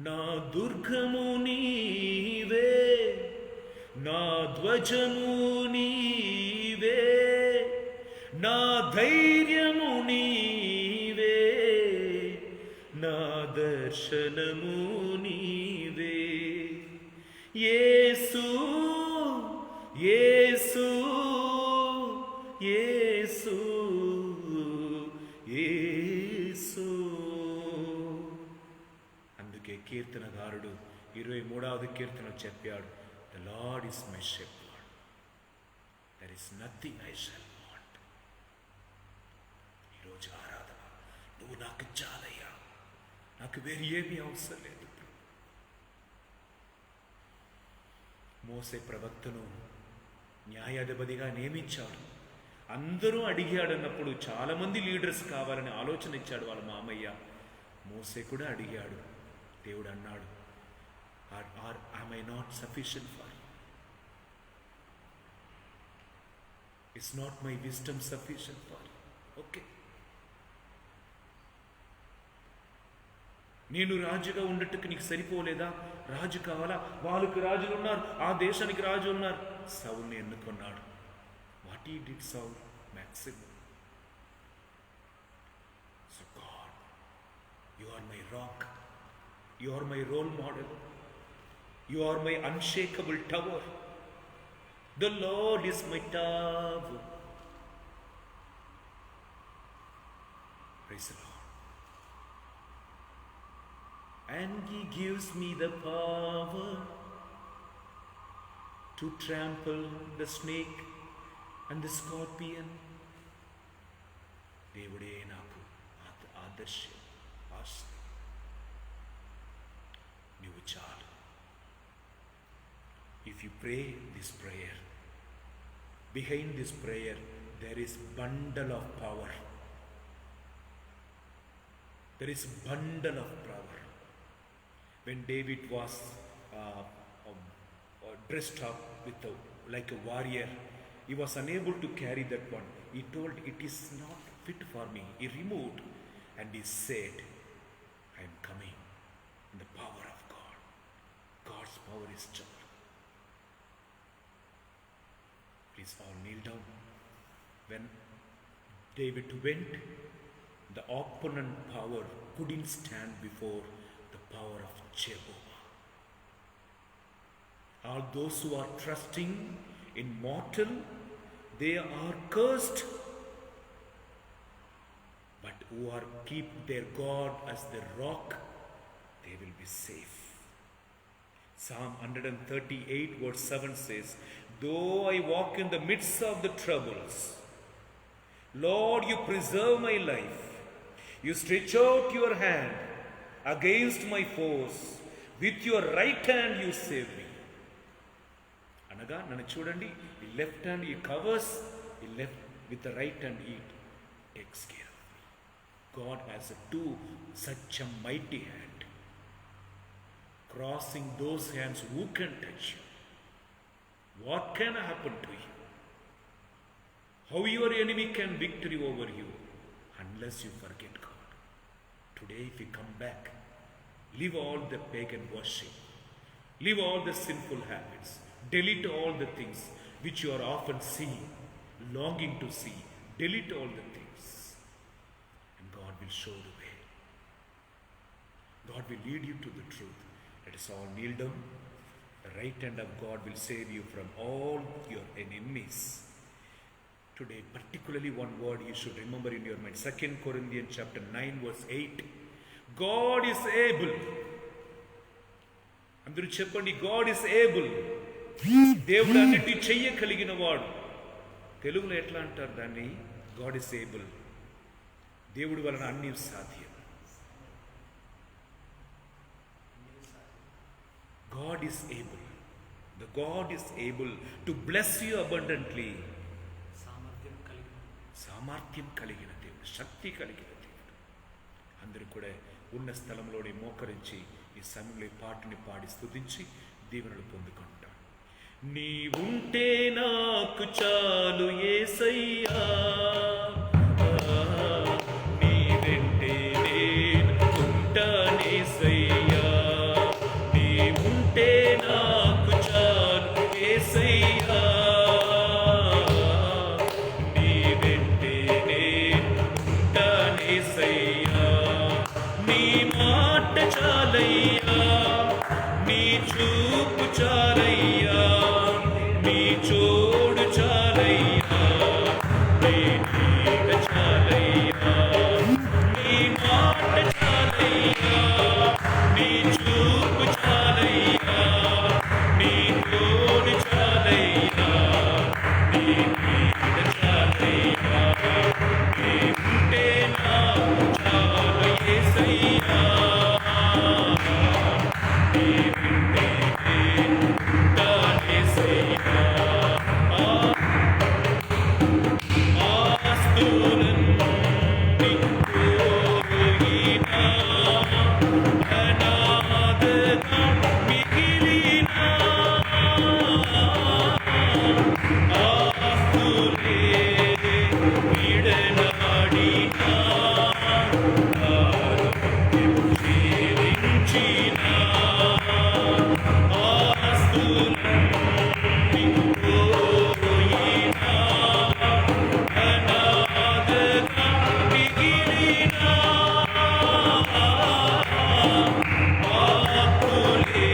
నా దుర్గము నీవే, నా ధ్వజము నీవే, నా ధైర్యము నీవే, నా దర్శనము నీవే. యేసు యేసు యేసు యేసు. అందుకే కీర్తనగారుడు 23వ కీర్తన చెప్పాడు, the lord is my shepherd, there is nothing I shall want. ఈరోజు ఆరాధన, నువ్వు నాకు చాలయ్యా, నాకు వేరే ఏమీ అవసరం లేదు. మోసే ప్రవక్తను న్యాయాధిపతిగా నియమించాడు. అందరూ అడిగాడన్నప్పుడు చాలామంది లీడర్స్ కావాలని ఆలోచన ఇచ్చాడు వాళ్ళ మామయ్య. మోసే కూడా అడిగాడు. దేవుడు అన్నాడు, am I not sufficient for you? Is not my wisdom sufficient for you? Okay. నేను రాజుగా ఉండట్టుకు నీకు సరిపోలేదా? రాజు కావాలా? వాళ్ళకి రాజులు ఉన్నారు, ఆ దేశానికి రాజు ఉన్నారు. సౌల్ని ఎన్నుకున్నాడు. What he did Saul? maximum. So God, you are my rock, you are my role model, you are my unshakable tower. The Lord is my tower. Praise the Lord. And He gives me the power to trample the snake and the scorpion. దేవుడే నాకు ఆదర్శం, ఆస్తి. నువ్వు చాలు. If you pray this prayer, behind this prayer there is bundle of power. There is bundle of power. When David was dressed up like a warrior, he was unable to carry that one. He told, it is not fit for me. He removed and he said, I am coming in the power of God. God's power is strong. Please all kneel down. When David went, the opponent power couldn't stand before the power of Jehovah. All those who are trusting in mortal, they are cursed. But who are keep their God as their rock, they will be safe. Psalm 138 verse 7 says, though I walk in the midst of the troubles, Lord, you preserve my life. You stretch out your hand against my foes. With your right hand you save me. అనగా నన్ను చూడండి, ఈ left hand ఈ covers, ఈ left with the right hand he takes care of me. God has such a mighty hand. Crossing those hands, who can touch you? What can happen to you? How your enemy can victory over you unless you forget God. Today if you come back, leave all the pagan worship, leave all the sinful habits, delete all the things which you are often seeing, longing to see. Delete all the things and God will show the way. God will lead you to the truth. Let us all kneel down. The right hand of God will save you from all your enemies. Today, particularly one word you should remember in your mind. 2 Corinthians chapter 9 verse 8. God is able. అందరూ చెప్పండి, God is able. దేవుడు అన్నిటి చెయ్యగలిగిన వాడు. తెలుగులో ఎట్లా అంటారు దాన్ని? God is able. దేవుడి వలన అన్ని సాధ్యం. God is able. The God is able to bless you abundantly. సామర్థ్యం కలిగిన దేవుడు, శక్తి కలిగిన దేవుడు. అందరూ కూడా ఉన్న స్థలంలోనే మోకరించి ఈ సమయంలో ఈ పాటని పాడి స్తుతించి దీవెనలు పొందుకుంటాం. నీవుంటే నాకు చాలు యేసయ్యా, నీ వెంటే నేను ఉంటానేసయ్యా. నీవుంటే నాకు చాలు యేసయ్యా, నీ వెంటే నేను ఉంటానేసయ్యా. నీ మాట చాలయ్యా, నీ చూపు చాలయ్యా, నీ చోడు చాలయ్యా, నీ నీడ చాలయ్యా. నీ మాట చాలయ్యా, నీ చూపు చాలయ్యా, నీ తోడు చాలయ్యా, నీ నీడ చాలయ్యా. నీ ఉంటే నాకు చాలు యేసయ్యా, నీ ఉంటే నేను ఉంటానేసయ్యా. ఆస్తులన్నీ పోయినా, అనాథగా మిగిలినా, ఆస్తులే విడనాడినా, ఆరోగ్యం క్షీణించినా, ఆస్తులన్నీ పోయినా, అనాథగా మిగిలినా, ఆకులే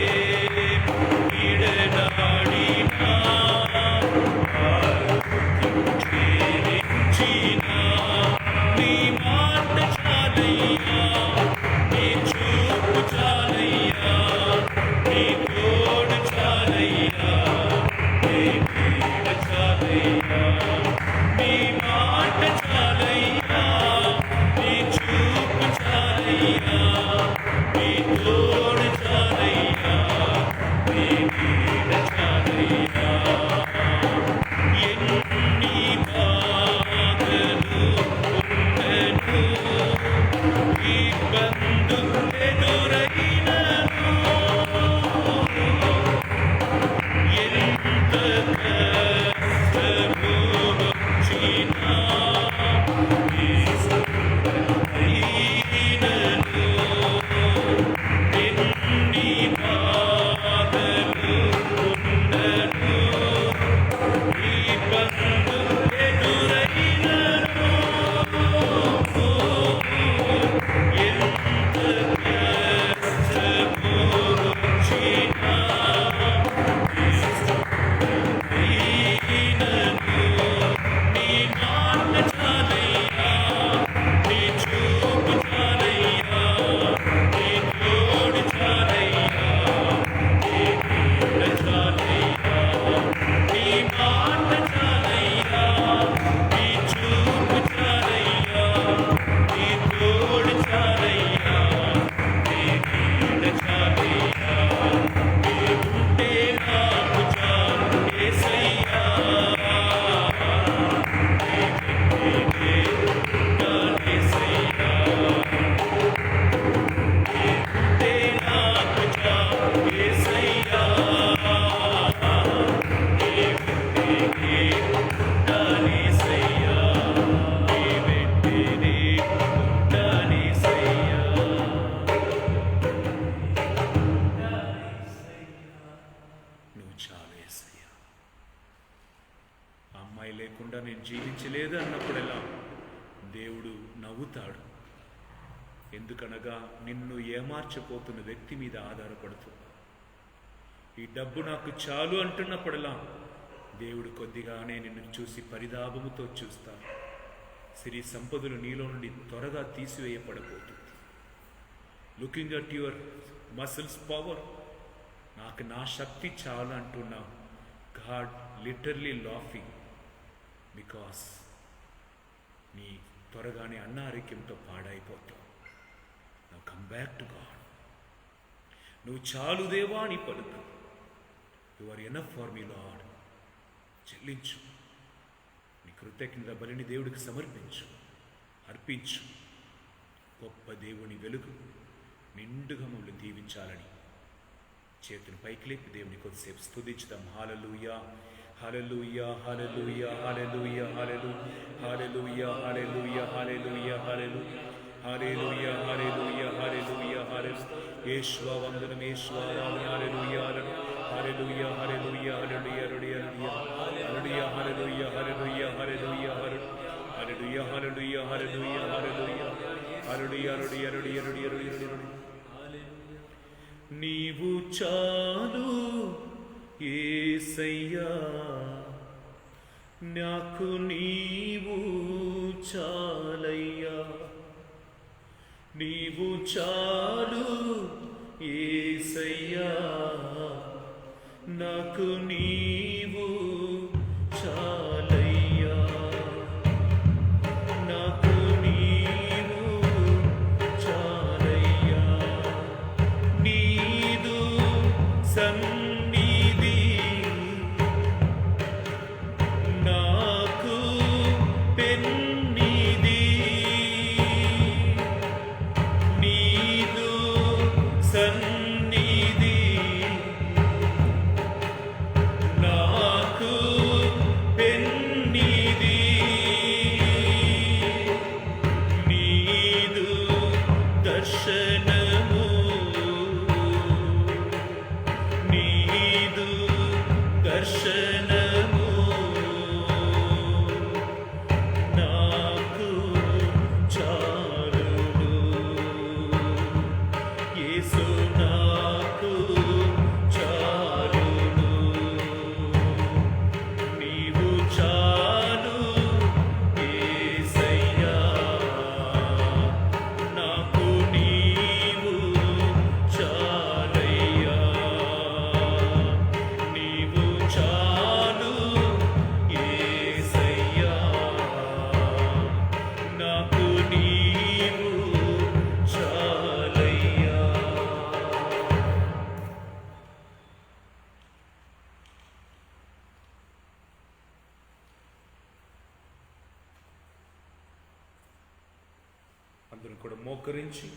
విడనాడినా, ఆరోగ్యం క్షీణించినా. నీ మాట చాలయ్యా, నీ చూపు చాలయ్యా, నీ తోడు చాలయ్యా, నీ నీడ చాలయ్యా. నీ మాట చాలయ్యా, నీ చూపు చాలయ్యా, నీ తోడు చాలయ్యా, నీ నీడ చాలయ్యా. లేకుండా నేను జీవించలేదు అన్నప్పుడెల్లా దేవుడు నవ్వుతాడు. ఎందుకనగా నిన్ను ఏమార్చపోతున్న వ్యక్తి మీద ఆధారపడుతుంది. ఈ డబ్బు నాకు చాలు అంటున్నప్పుడల్లా దేవుడు కొద్దిగానే నిన్ను చూసి పరితాపముతో చూస్తాడు. సిరి సంపదలు నీలో నుండి త్వరగా తీసివేయబడబోతుంది. Looking at your muscles power, నాకు నా శక్తి చాలు అంటున్నావు. గాడ్ లిటర్లీ లాఫింగ్ బికాస్ నీ త్వరగానే అనారోగ్యంతో పాడైపోతావు. Now come back to God. నువ్వు చాలు దేవా అని పలుకు. You are enough for me Lord. చెల్లించు. నీ కృతజ్ఞత బలిని దేవుడికి సమర్పించు, అర్పించు. గొప్ప దేవుని వెలుగు నిండుగా మమ్మల్ని దీవించాలని చేతులు పైకి లేపి దేవుని కొద్దిసేపు స్తుతించుదాం. హల్లెలూయా, హల్లెలూయా, హల్లెలూయా, హల్లెలూయా, హల్లెలూయా, హల్లెలూయా, హల్లెలూయా, హల్లెలూయా, హల్లెలూయా, హల్లెలూయా, హల్లెలూయా, హల్లెలూయా. యేషువా వందనం, యేషువా ఆరాధన. హల్లెలూయా, హల్లెలూయా, హల్లెలూయా, హల్లెలూయా, హల్లెలూయా, హల్లెలూయా, హల్లెలూయా, హల్లెలూయా, హల్లెలూయా, హల్లెలూయా, హల్లెలూయా, హల్లెలూయా, హల్లెలూయా, హల్లెలూయా, హల్లెలూయా, హల్లెలూయా. నీవు చాలు యేసయ్యా, నాకు నీవు చాలయ్యా. నీవు చాలు యేసయ్యా, నాకు నీవు చాలయ్యా. నాకు నీవు చాలయ్యా. నీదు సన్నిధి నాకు పెన్నిధి. నీదు సన్నిధి నాకు పెన్నిధి. నీదు దర్శనము, నీదు దర్శనము నాకు చాలును. యేసు నాకు చాలును. నీవు చాలు యేసయ్యా, నాకు నీవు చాలయ్యా. నీవు చాలు యేసయ్యా, నాకు నీవు చాలయ్యా. అందరూ కూడా మోకరించి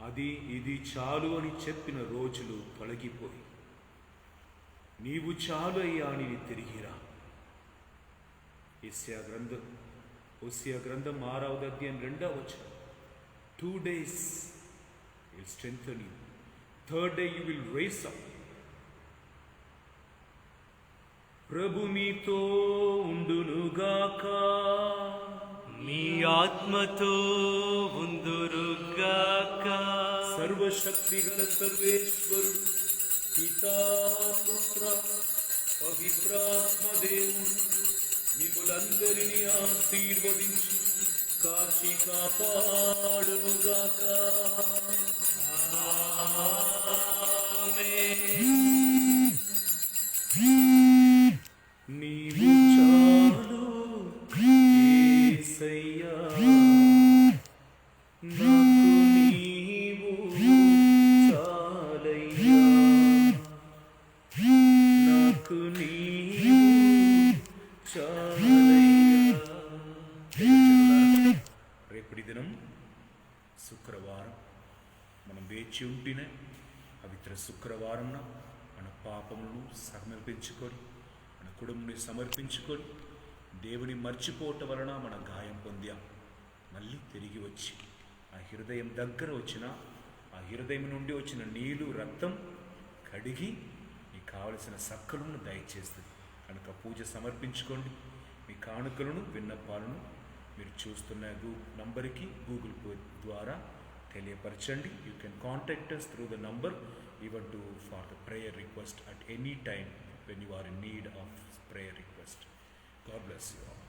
అది ఇది చాలు అని చెప్పిన రోజులు తొలగిపోయి నీవు చాలు అయ్యా అని తిరిగిరా. హోషేయ గ్రంథం 6వ అధ్యాయం 2వ వచనం. 2 days will strengthen you. 3rd day you will raise up. ప్రభు మీతో ఉండునుగాక, మీ ఆత్మతో ఉందురుగాక. సర్వశక్తి గల సర్వేశ్వరుడు పితా పుత్ర పవిత్రాత్మ దేవుడు మిమ్ములందరినీ ఆశీర్వదించి కాచి కాపాడునుగాక. నీవు చాలు యేసయ్యా, నాకు నీవు చాలయ్యా. నాకు నీవు చాలయ్యా. రేపటి దినం శుక్రవారం. మనం వేచి ఉంటేనే పవిత్ర శుక్రవారంన మన పాపములను సమర్పించుకొని మన కుటుంబాన్ని సమర్పించుకొని దేవుని మర్చిపోవటం వలన మన గాయం పొందాం. మళ్ళీ తిరిగి వచ్చి ఆ హృదయం దగ్గర వచ్చిన ఆ హృదయం నుండి వచ్చిన నీళ్ళు రక్తం కడిగి నీకు కావలసిన సక్కలను దయచేస్తుంది. కనుక పూజ సమర్పించుకోండి. మీ కానుకలను విన్నపాలను మీరు చూస్తున్న నంబర్కి గూగుల్ పే ద్వారా తెలియపరచండి. You can contact us through the number even to for the prayer request at any time when you are in need of prayer request. God bless you all.